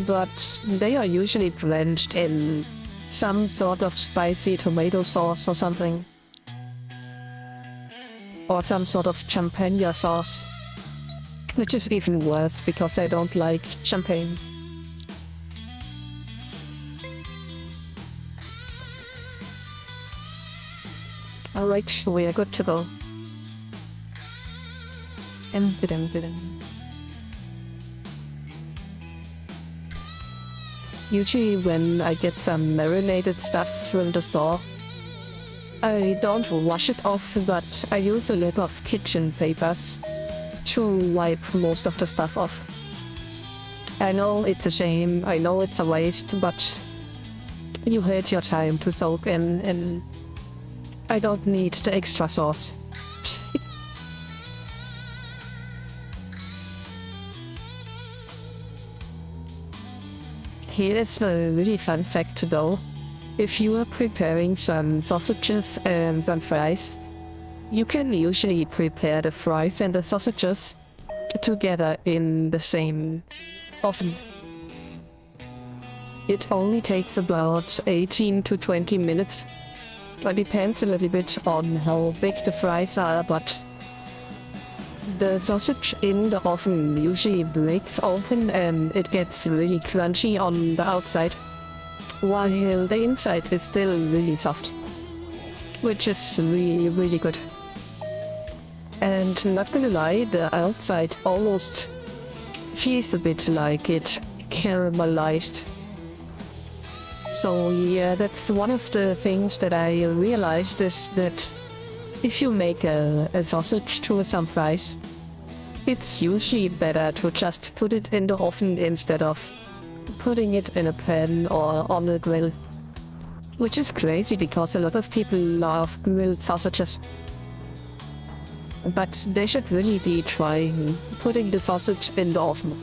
but they are usually drenched in some sort of spicy tomato sauce or something. Or some sort of champagne sauce. Which is even worse because I don't like champagne. Alright, we are good to go. Usually when I get some marinated stuff from the store, I don't wash it off, but I use a lot of kitchen papers to wipe most of the stuff off. I know it's a shame, I know it's a waste, but you had your time to soak in, and I don't need the extra sauce. Here's a really fun fact though. If you are preparing some sausages and some fries, you can usually prepare the fries and the sausages together in the same oven. It only takes about 18 to 20 minutes. It depends a little bit on how big the fries are, but the sausage in the oven usually breaks open and it gets really crunchy on the outside, while the inside is still really soft, which is really good. And not gonna lie, the outside almost feels a bit like it caramelized. So yeah, that's one of the things that I realized is that if you make a sausage to some fries, it's usually better to just put it in the oven instead of putting it in a pan or on a grill. Which is crazy because a lot of people love grilled sausages. But they should really be trying putting the sausage in the oven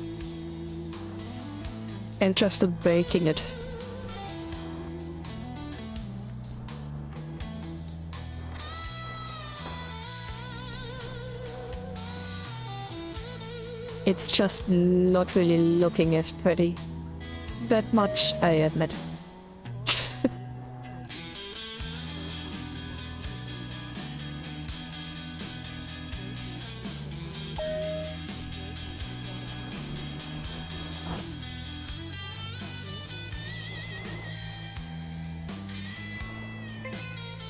and just baking it. It's just not really looking as pretty. That much I admit.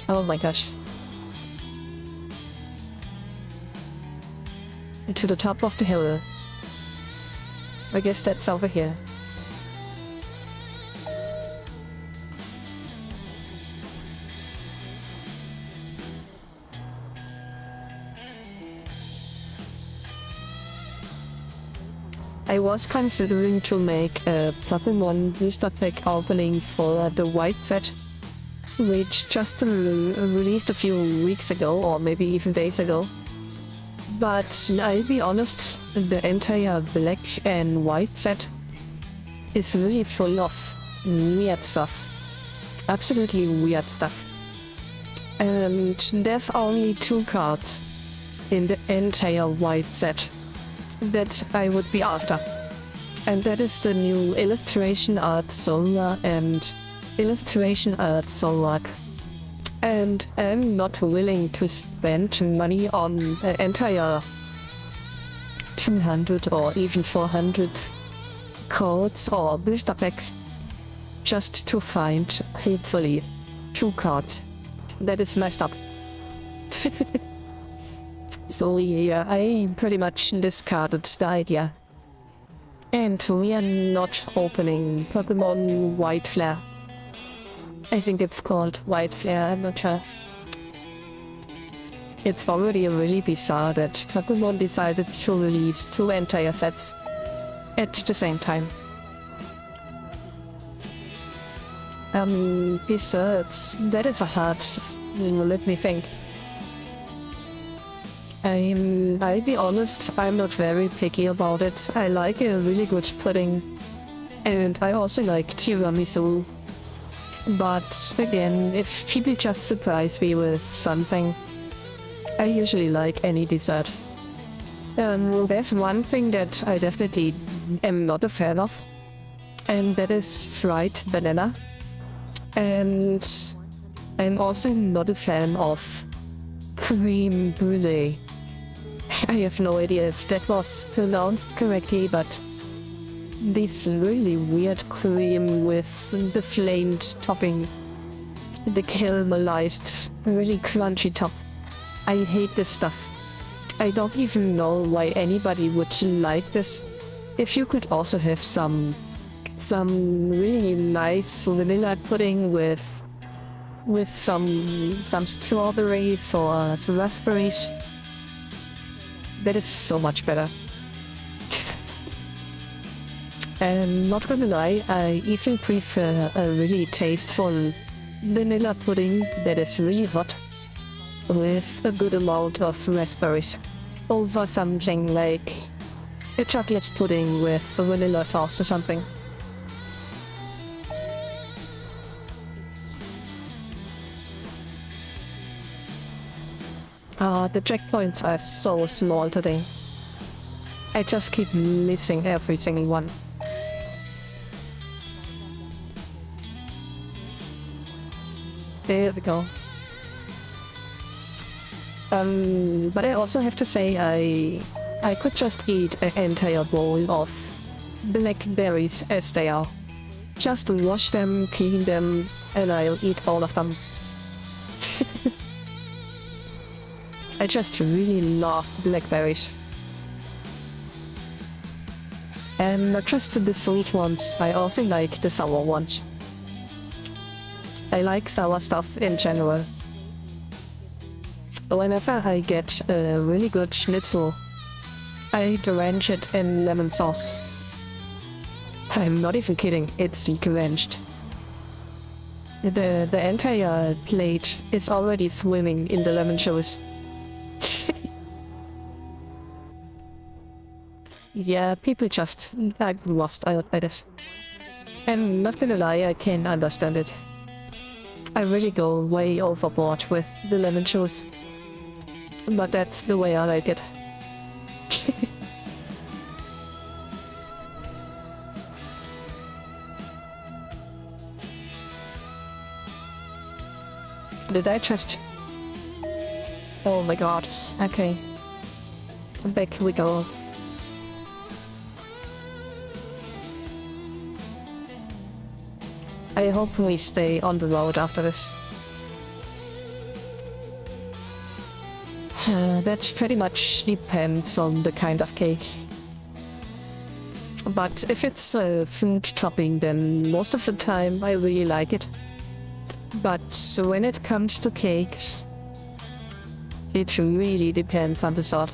Oh my gosh. To the top of the hill. I guess that's over here. I was considering to make a Pokemon booster pack opening for the white set, which just released a few weeks ago, or maybe even days ago. But I'll be honest, the entire black and white set is really full of weird stuff. Absolutely weird stuff. And there's only 2 cards in the entire white set that I would be after. And that is the new Illustration Art Solar and Illustration Art Solak. And I'm not willing to spend money on the entire 200 or even 400 cards or blister packs just to find, hopefully, 2 cards. That is messed up. So yeah, I pretty much discarded the idea. And we are not opening Pokemon White Flare. I think it's called White Flare, I'm not sure. It's already really bizarre that Pokemon decided to release 2 entire sets at the same time. Besides, that is a hard, let me think. I'll be honest, I'm not very picky about it. I like a really good pudding, and I also like tiramisu. But again, if people just surprise me with something, I usually like any dessert. There's one thing that I definitely am not a fan of, and that is fried banana. And I'm also not a fan of cream brulee. I have no idea if that was pronounced correctly, but this really weird cream with the flamed topping, the caramelized, really crunchy top. I hate this stuff. I don't even know why anybody would like this. If you could also have some really nice vanilla pudding with some strawberries or some raspberries, that is so much better. And not gonna lie, I even prefer a really tasteful vanilla pudding that is really hot with a good amount of raspberries over something like a chocolate pudding with vanilla sauce or something. The checkpoints are so small today. I just keep missing every single one. There we go. But I also have to say I could just eat an entire bowl of blackberries as they are. Just wash them, clean them, and I'll eat all of them. I just really love blackberries. And not just the sweet ones, I also like the sour ones. I like sour stuff in general. Whenever I get a really good schnitzel, I drench it in lemon sauce. I'm not even kidding, it's drenched. The entire plate is already swimming in the lemon juice. Yeah, people just are lost out by this. I'm not gonna lie, I can understand it. I really go way overboard with the lemon juice. But that's the way I like it. Did I just... Oh my god. Okay. Back we go. I hope we stay on the road after this. That pretty much depends on the kind of cake. But if it's fruit topping, then most of the time I really like it. But when it comes to cakes, it really depends on the sort.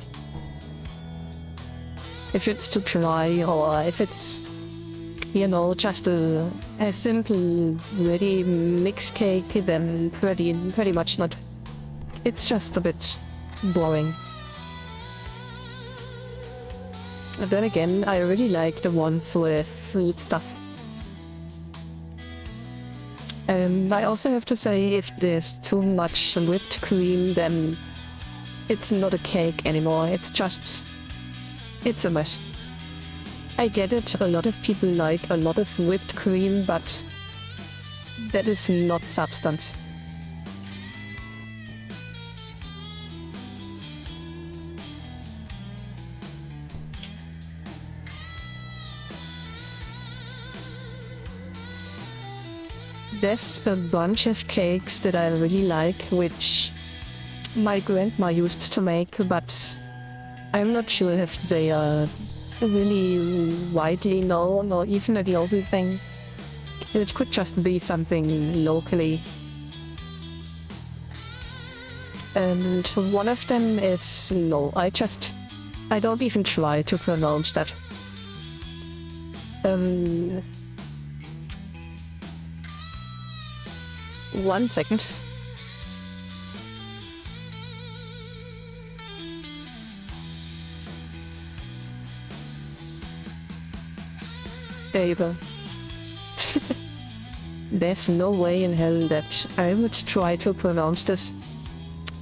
If it's too dry or if it's, you know, just a simple ready mixed cake, then pretty much not. It's just a bit boring. But then again, I really like the ones with fruit stuff. I also have to say, if there's too much whipped cream, then it's not a cake anymore. It's a mess. I get it, a lot of people like a lot of whipped cream, but that is not substance. There's a bunch of cakes that I really like, which my grandma used to make, but I'm not sure if they are really widely known or even a global thing. It could just be something locally. And one of them is, no, I don't even try to pronounce that. One second. There you go. There's no way in hell that I would try to pronounce this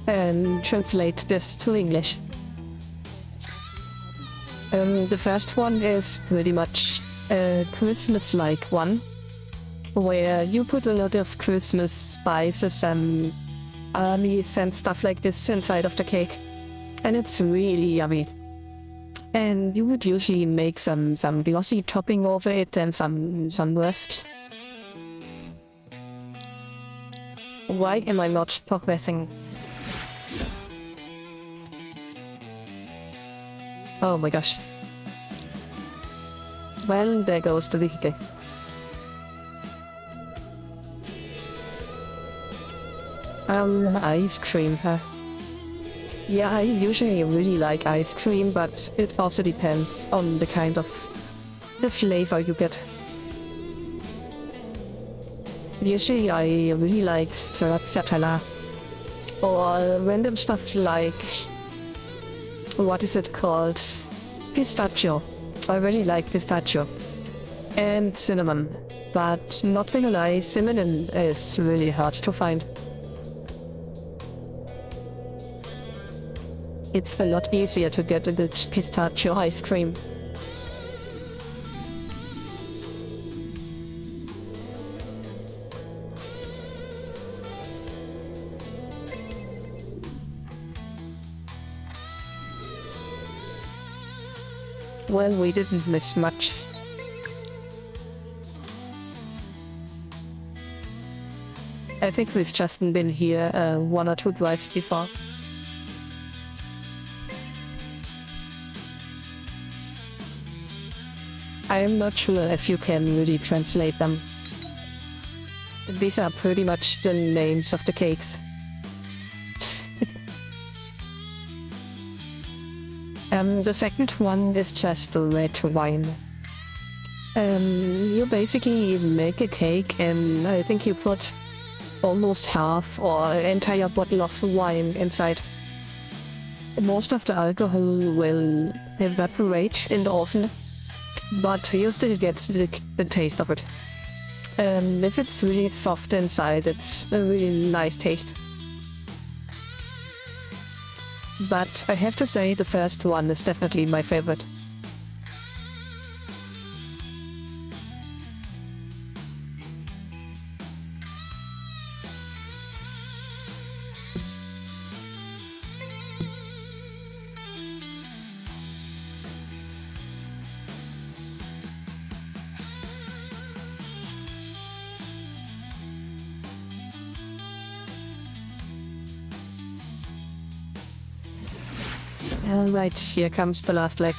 and translate this to English. The first one is pretty much a Christmas-like one, where you put a lot of Christmas spices and anise and stuff like this inside of the cake, and it's really yummy. And you would usually make some glossy topping over it and some rusks. Why am I not progressing? Oh my gosh. Well, there goes the vehicle. Ice cream, huh? Yeah, I usually really like ice cream, but it also depends on the kind of the flavor you get. Usually I really like stracciatella or random stuff like, what is it called? Pistachio. I really like pistachio. And cinnamon. But not gonna lie, cinnamon is really hard to find. It's a lot easier to get a good pistachio ice cream. Well, we didn't miss much. I think we've just been here one or two drives before. I'm not sure if you can really translate them. These are pretty much the names of the cakes. The second one is just the red wine. You basically make a cake and I think you put almost half or an entire bottle of wine inside. Most of the alcohol will evaporate in the oven, but you still get the taste of it. If it's really soft inside, it's a really nice taste. But I have to say the first one is definitely my favorite. Alright, here comes the last leg.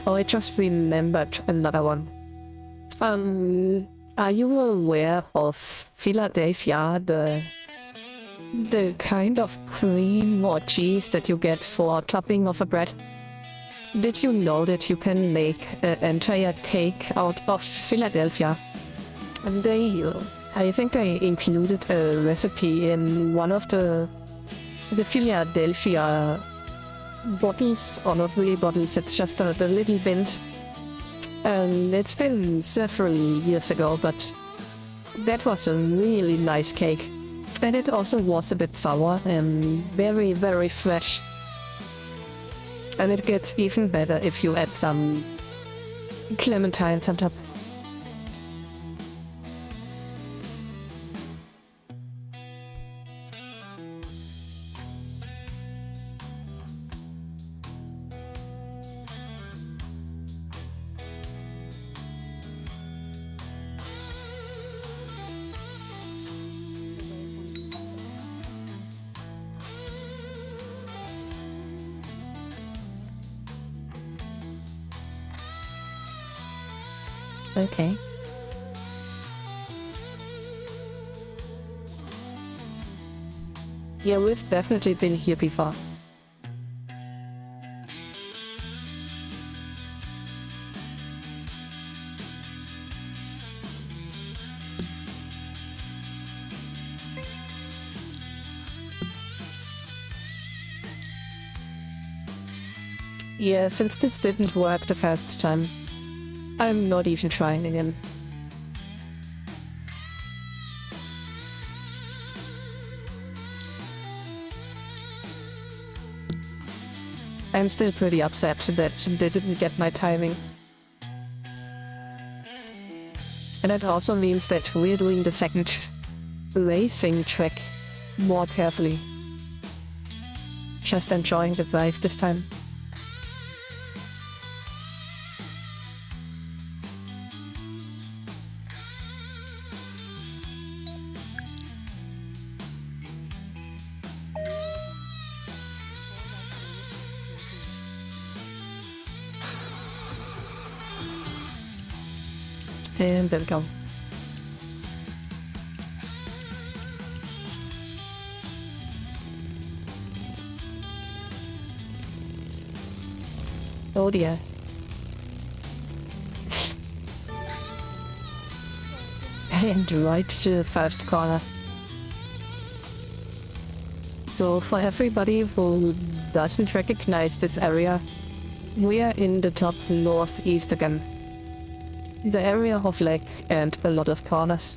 Oh, I just remembered another one. Are you aware of Philadelphia, the kind of cream or cheese that you get for topping of a bread? Did you know that you can make an entire cake out of Philadelphia? And I think they included a recipe in one of the Philadelphia bottles, or not really bottles, it's just the little bins. And it's been several years ago, but that was a really nice cake. And it also was a bit sour and very, very fresh. And it gets even better if you add some clementines on top. Okay. Yeah, we've definitely been here before. Yeah, since this didn't work the first time, I'm not even trying again. I'm still pretty upset that they didn't get my timing. And it also means that we're doing the second racing track more carefully. Just enjoying the drive this time. And there we go. Oh dear. And right to the first corner. So for everybody who doesn't recognize this area, we are in the top northeast again. The area of lake and a lot of corners.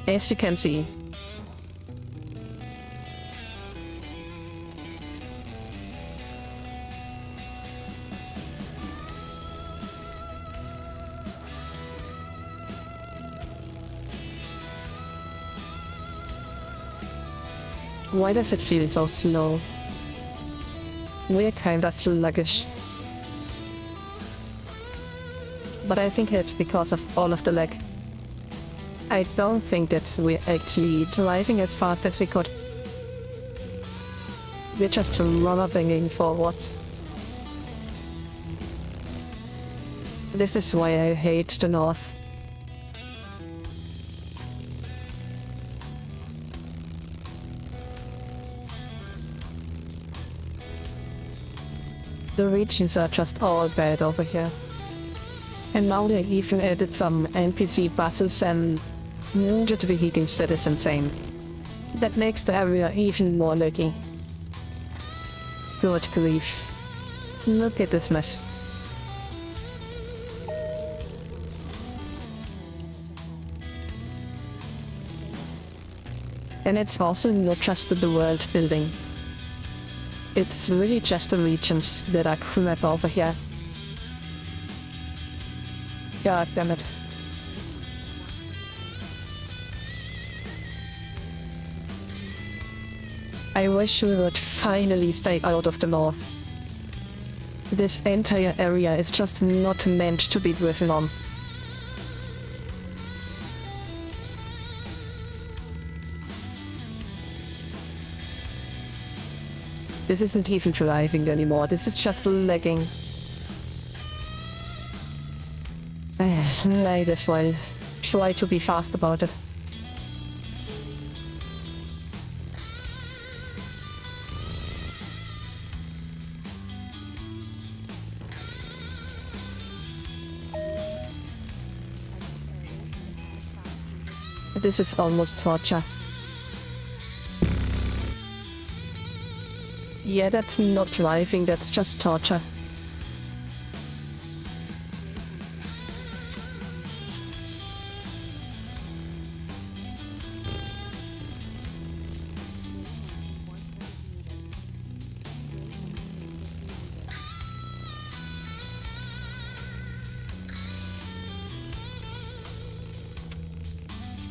As you can see. Why does it feel so slow? We're kinda sluggish. But I think it's because of all of the lag. I don't think that we're actually driving as fast as we could. We're just rubber-banging forwards. This is why I hate the north. The regions are just all bad over here. And now they even added some NPC buses and moved vehicles that is insane. That makes the area even more laggy. Good grief. Look at this mess. And it's also not just the world building. It's really just the regions that are crap over here. God damn it. I wish we would finally stay out of the north. This entire area is just not meant to be driven on. This isn't even driving anymore. This is just lagging. Might as well try to be fast about it. This is almost torture. Yeah, that's not driving, that's just torture.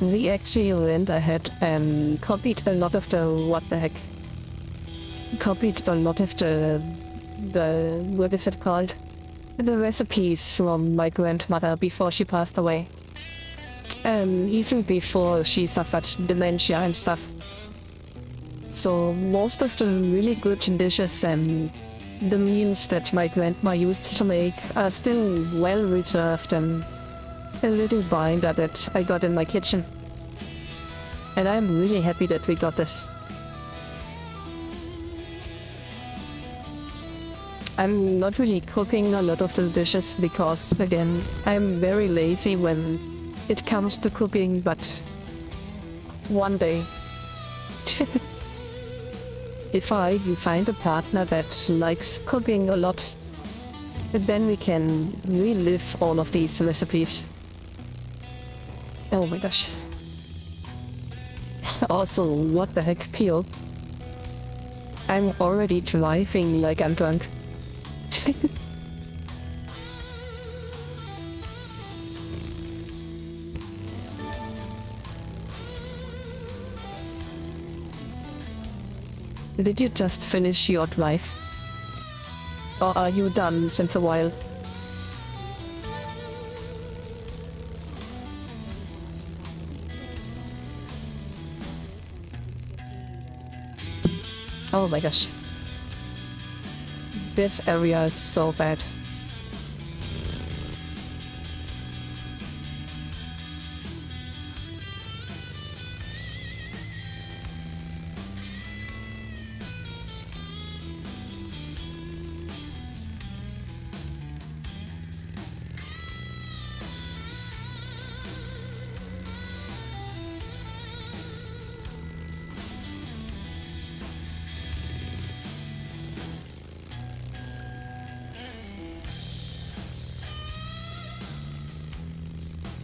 We actually went ahead and copied a lot of the, what the heck? Copied a lot of the, what is it called? The recipes from my grandmother before she passed away. Even before she suffered dementia and stuff. So most of the really good dishes and the meals that my grandma used to make are still well reserved and a little binder that I got in my kitchen. And I'm really happy that we got this. I'm not really cooking a lot of the dishes because, again, I'm very lazy when it comes to cooking, but one day, if I find a partner that likes cooking a lot, then we can relive all of these recipes. Oh my gosh. Also, what the heck, Peel? I'm already driving like I'm drunk. Did you just finish your drive? Or are you done since a while? Oh my gosh. This area is so bad.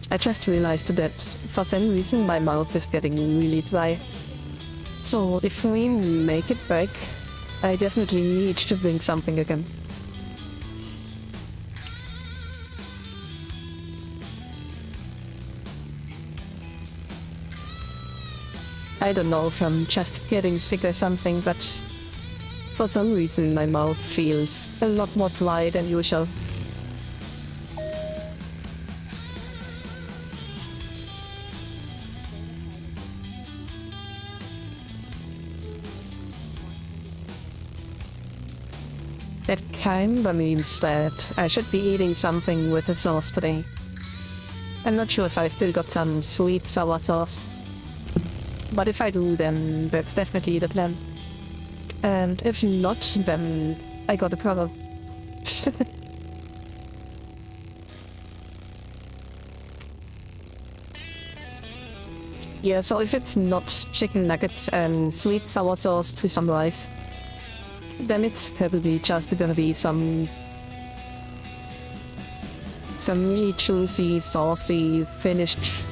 I just realized that for some reason my mouth is getting really dry. So if we make it back, I definitely need to drink something again. I don't know if I'm just getting sick or something, but for some reason my mouth feels a lot more dry than usual. That kinda means that I should be eating something with a sauce today. I'm not sure if I still got some sweet sour sauce. But if I do, then that's definitely the plan. And if not, then I got a problem. Yeah, so if it's not chicken nuggets and sweet sour sauce to some rice, then it's probably just gonna be some really juicy, saucy, finished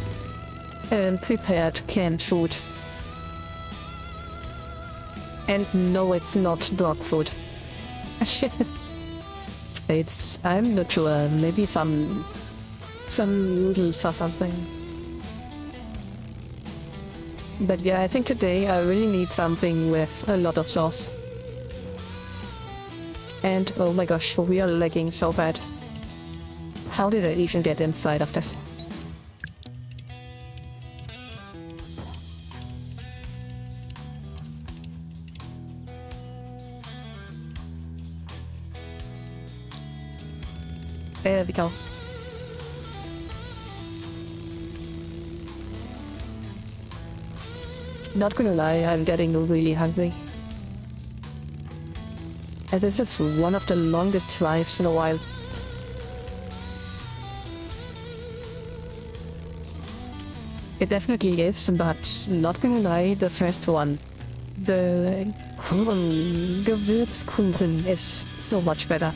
and prepared canned food. And no, it's not dog food. I'm not sure, maybe some noodles or something. But yeah, I think today I really need something with a lot of sauce. And oh my gosh, we are lagging so bad. How did I even get inside of this? There we go. Not gonna lie, I'm getting really hungry. And this is one of the longest drives in a while. It definitely is, but not gonna lie, the first one, the Gewürzkuchen is so much better.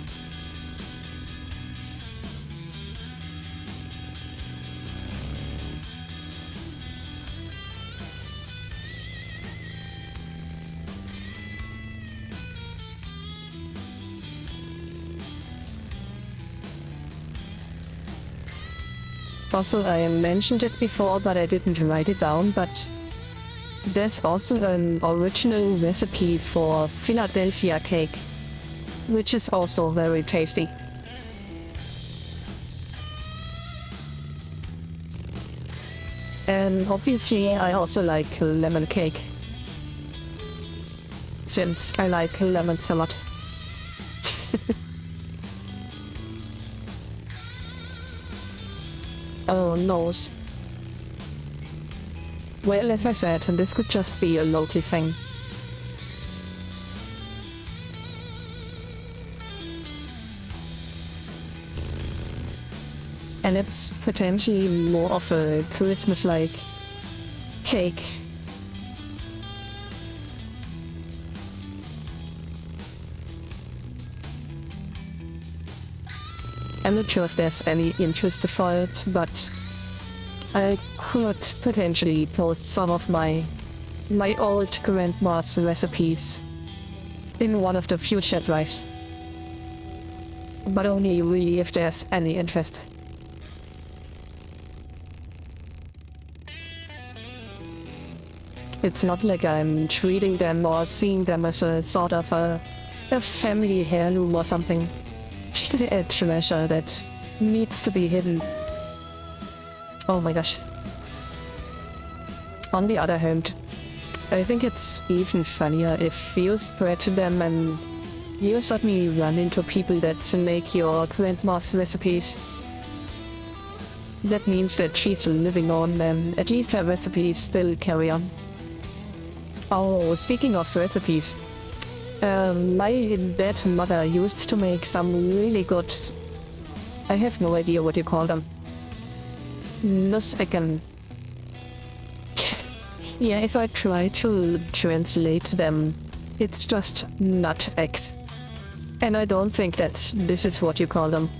Also, I mentioned it before, but I didn't write it down, but there's also an original recipe for Philadelphia cake, which is also very tasty. And obviously I also like lemon cake, since I like lemons a lot. Oh no. Well, as I said, this could just be a local thing. And it's potentially more of a Christmas-like cake. I'm not sure if there's any interest for it, but I could potentially post some of my old grandma's recipes in one of the future drives. But only really if there's any interest. It's not like I'm treating them or seeing them as a sort of a family heirloom or something. A treasure that needs to be hidden. Oh my gosh. On the other hand, I think it's even funnier if you spread them and you suddenly run into people that make your grandma's recipes. That means that she's living on and at least her recipes still carry on. Oh, speaking of recipes, my dead mother used to make some really good, I have no idea what you call them. Nussecken. Yeah, if I try to translate them, it's just nut eggs. And I don't think that this is what you call them.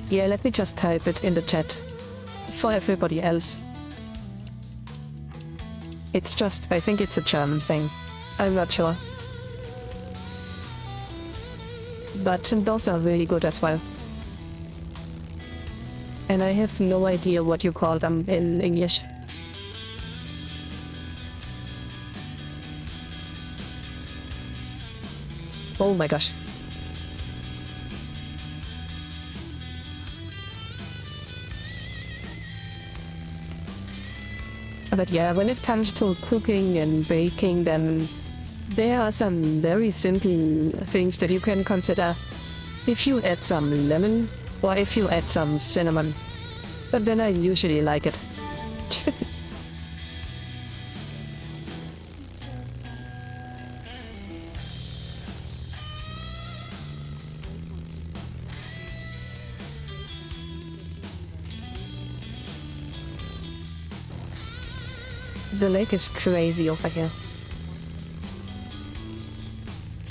Yeah, let me just type it in the chat for everybody else. It's just, I think it's a German thing. I'm not sure. But those are really good as well. And I have no idea what you call them in English. Oh my gosh. But yeah, when it comes to cooking and baking, then there are some very simple things that you can consider. If you add some lemon, or if you add some cinnamon. But then I usually like it. The lake is crazy over here.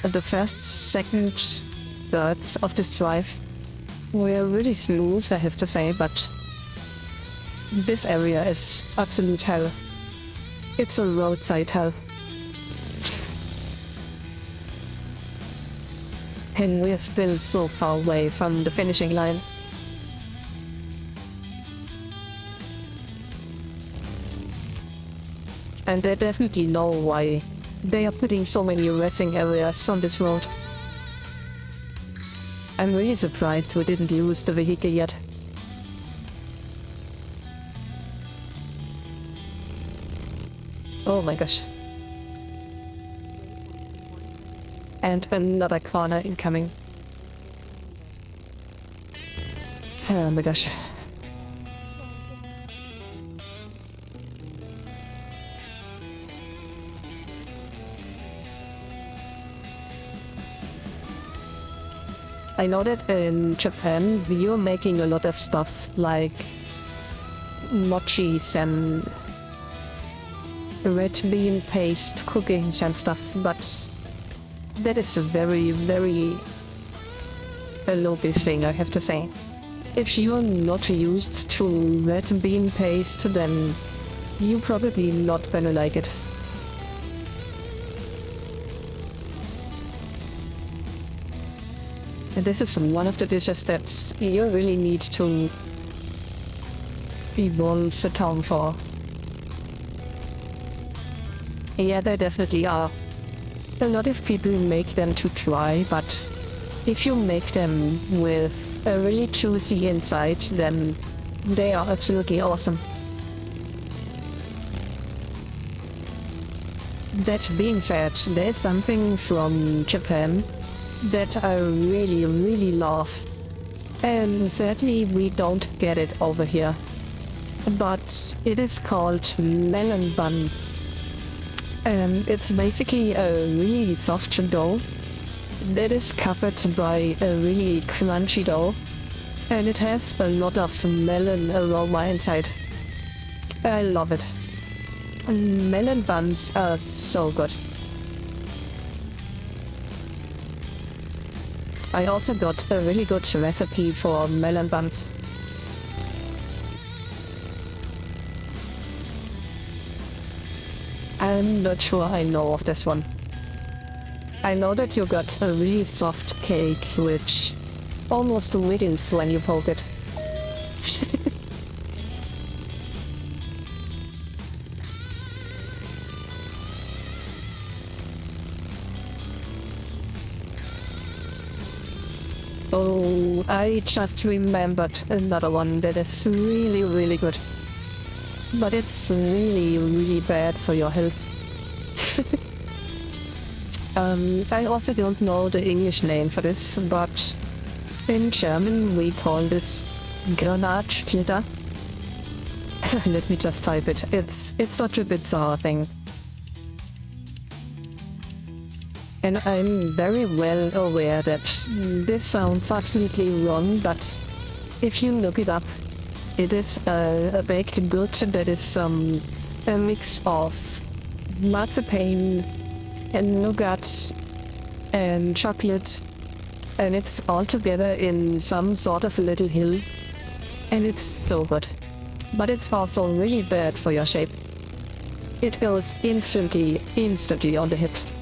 The first, second, thirds of this drive were really smooth, I have to say, but this area is absolute hell. It's a roadside hell. And we're still so far away from the finishing line. And they definitely know why they are putting so many racing areas on this road. I'm really surprised we didn't use the vehicle yet. Oh my gosh. And another corner incoming. Oh my gosh. I know that in Japan, you're making a lot of stuff like mochis and red bean paste cookings and stuff, but that is a very, very local thing, I have to say. If you're not used to red bean paste, then you're probably not gonna like it. And this is one of the dishes that you really need to evolve the tongue for. Yeah, there definitely are. A lot of people make them to try, but if you make them with a really juicy inside, then they are absolutely awesome. That being said, there's something from Japan that I really, really love. And sadly, we don't get it over here. But it is called melon bun. It's basically a really soft dough that is covered by a really crunchy dough. And it has a lot of melon aroma inside. I love it. Melon buns are so good. I also got a really good recipe for melon buns. I'm not sure I know of this one. I know that you got a really soft cake which almost wiggles when you poke it. Oh, I just remembered another one that is really, really good. But it's really, really bad for your health. I also don't know the English name for this, but in German we call this Granatsplitter. Let me just type it. It's such a bizarre thing. And I'm very well aware that this sounds absolutely wrong, but if you look it up, it is a baked good that is a mix of marzipan and nougat and chocolate, and it's all together in some sort of a little hill, and it's so good. But it's also really bad for your shape. It goes instantly on the hips.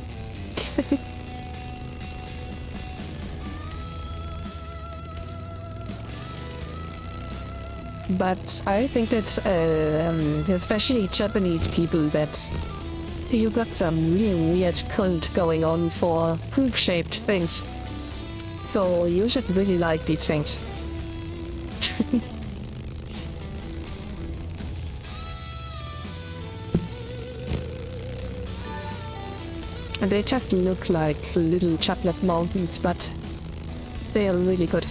But I think that especially Japanese people, that you got some really weird cult going on for poop-shaped things. So you should really like these things. And they just look like little chocolate mountains, but they are really good.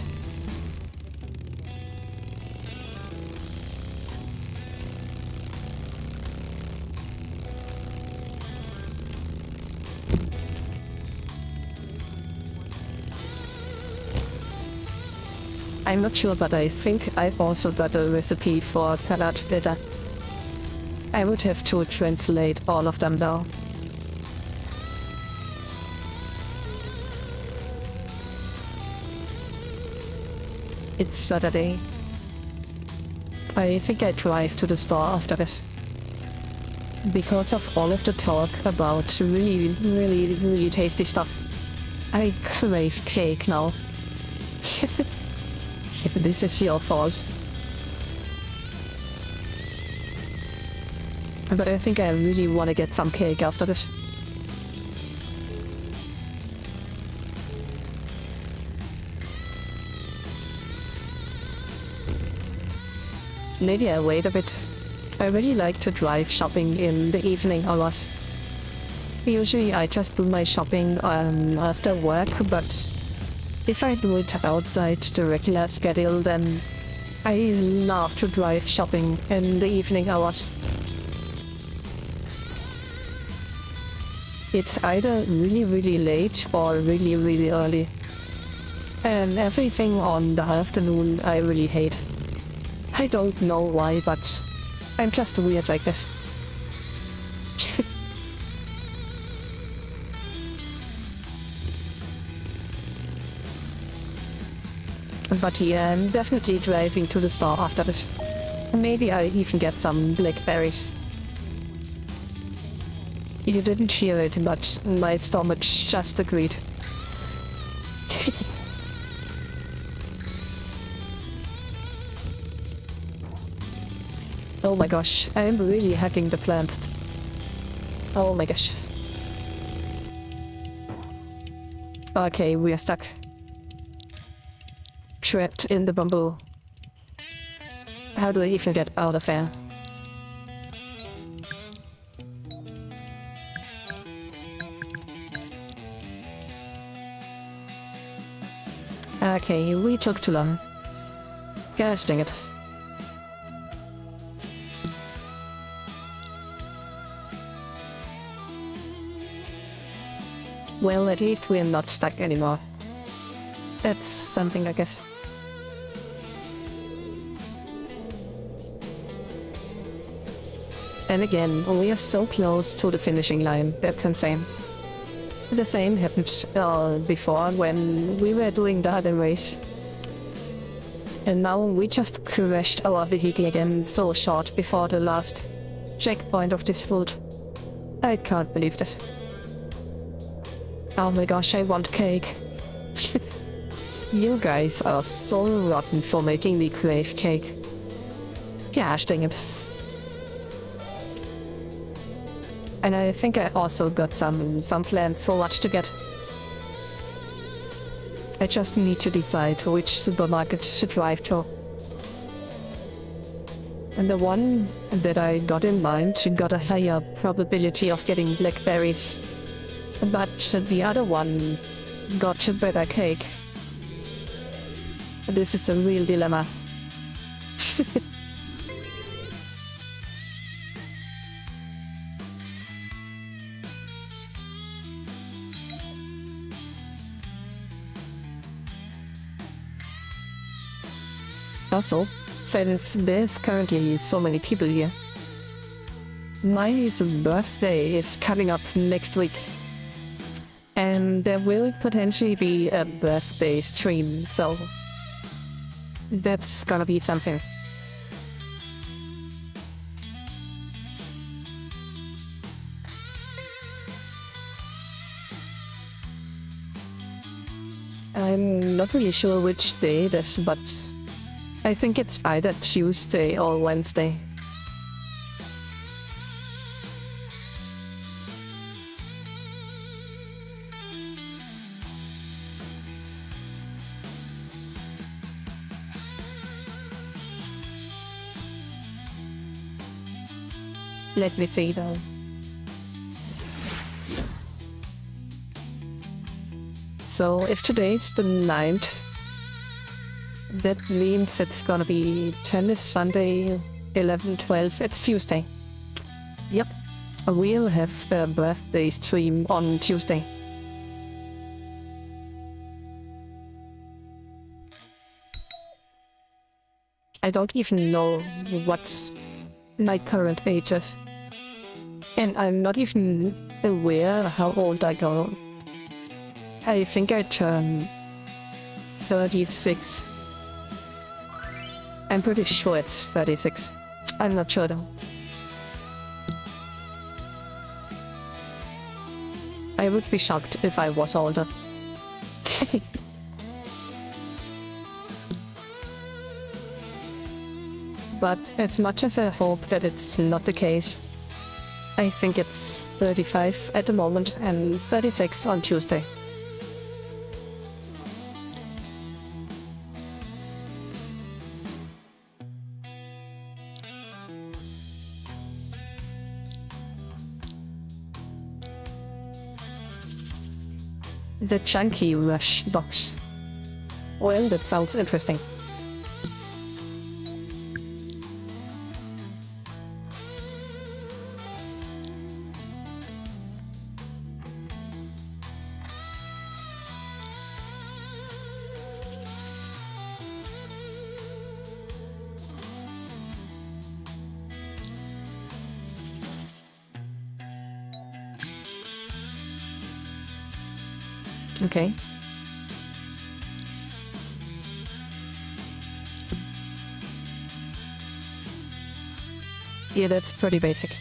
I'm not sure, but I think I've also got a recipe for Granatsplitter. I would have to translate all of them though. It's Saturday. I think I drive to the store after this. Because of all of the talk about really, really, really tasty stuff, I crave cake now. This is your fault. But I think I really want to get some cake after this. Lydia, wait a bit. I really like to drive shopping in the evening hours. Usually I just do my shopping after work, but if I do it outside the regular schedule, then I love to drive shopping in the evening hours. It's either really, really late or really, really early. And everything on the afternoon I really hate. I don't know why, but I'm just weird like this. But yeah, I'm definitely driving to the store after this. Maybe I even get some blackberries. You didn't hear it, but my stomach just agreed. Oh my gosh, I'm really hacking the plants. Oh my gosh. Okay, we are stuck. Trapped in the bamboo. How do I even get out of there? Okay, we took too long. Gosh dang it. Well, at least we're not stuck anymore. That's something, I guess. And again, we are so close to the finishing line. That's insane. The same happened before when we were doing the other race. And now we just crashed our vehicle again so short before the last checkpoint of this route. I can't believe this. Oh my gosh, I want cake. You guys are so rotten for making me crave cake. Gosh dang it. And I think I also got some plans for what to get. I just need to decide which supermarket to drive to. And the one that I got in mind got a higher probability of getting blackberries. But the other one got a better cake. This is a real dilemma. Also, since there's currently so many people here, my birthday is coming up next week. And there will potentially be a birthday stream, so that's gonna be something. I'm not really sure which day it is, but I think it's either Tuesday or Wednesday. Let me see though. So if today's the 9th, that means it's gonna be 10 is Sunday, 11, 12, it's Tuesday. Yep, we'll have a birthday stream on Tuesday. I don't even know what's my current age is. And I'm not even aware how old I go. I think I turn 36. I'm pretty sure it's 36. I'm not sure though. I would be shocked if I was older. But as much as I hope that it's not the case, I think it's 35 at the moment and 36 on Tuesday. The chunky rush box. Well, that sounds interesting. Okay. Yeah, that's pretty basic.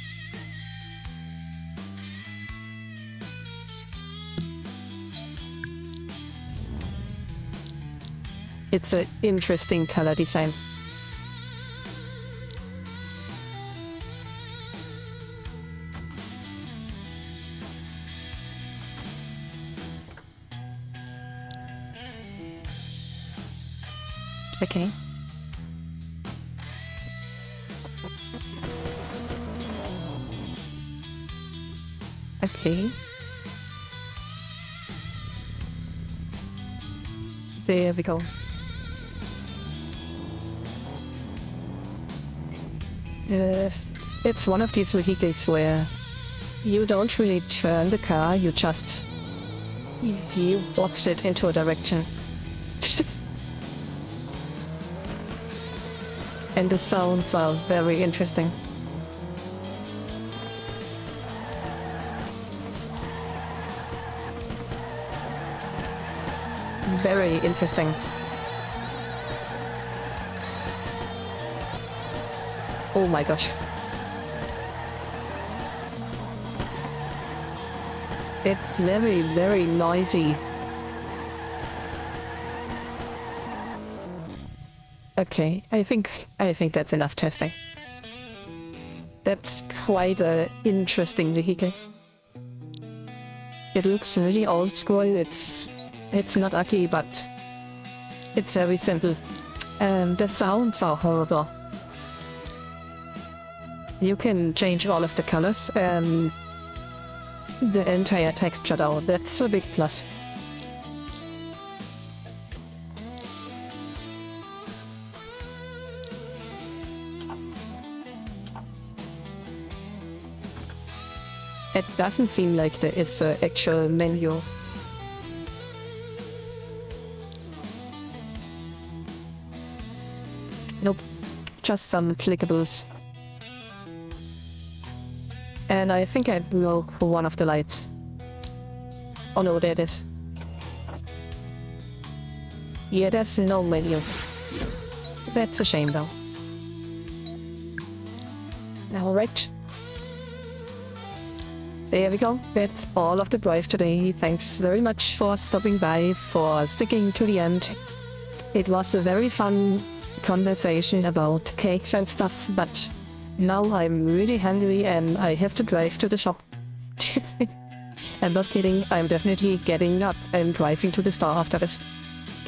It's an interesting color design. Okay. Okay. There we go. It's one of these vehicles where you don't really turn the car, you just box it into a direction. And the sounds are very interesting. Very interesting. Oh my gosh. It's very, very noisy. Okay, I think that's enough testing. That's quite an interesting vehicle. It looks really old school. It's not ugly, but it's very simple. And the sounds are horrible. You can change all of the colors and the entire texture though. That's a big plus. It doesn't seem like there is an actual menu. Nope, just some clickables. And I think I'd go for one of the lights. Oh no, there it is. Yeah, there's no menu. That's a shame though. Alright. There we go. That's all of the drive today. Thanks very much for stopping by, for sticking to the end. It was a very fun conversation about cakes and stuff, but now I'm really hungry and I have to drive to the shop. I'm not kidding, I'm definitely getting up and driving to the store after this.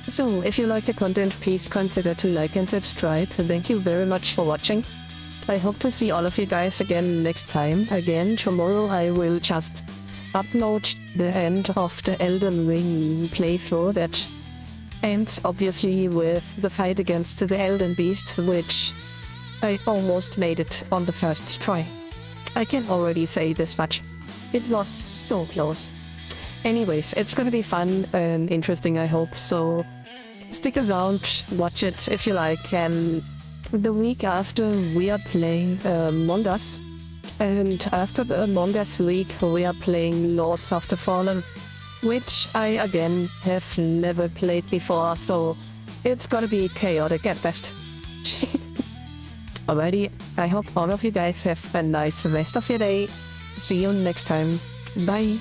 So, if you like the content, please consider to like and subscribe. Thank you very much for watching. I hope to see all of you guys again next time. Again, tomorrow I will just upload the end of the Elden Ring playthrough that ends obviously with the fight against the Elden Beast, which I almost made it on the first try. I can already say this much. It was so close. Anyways, it's gonna be fun and interesting, I hope, so stick around, watch it if you like, and the week after we are playing Among Us, and after the Among Us week we are playing Lords of the Fallen, which I again have never played before, so it's gonna be chaotic at best. Alrighty, I hope all of you guys have a nice rest of your day. See you next time. Bye.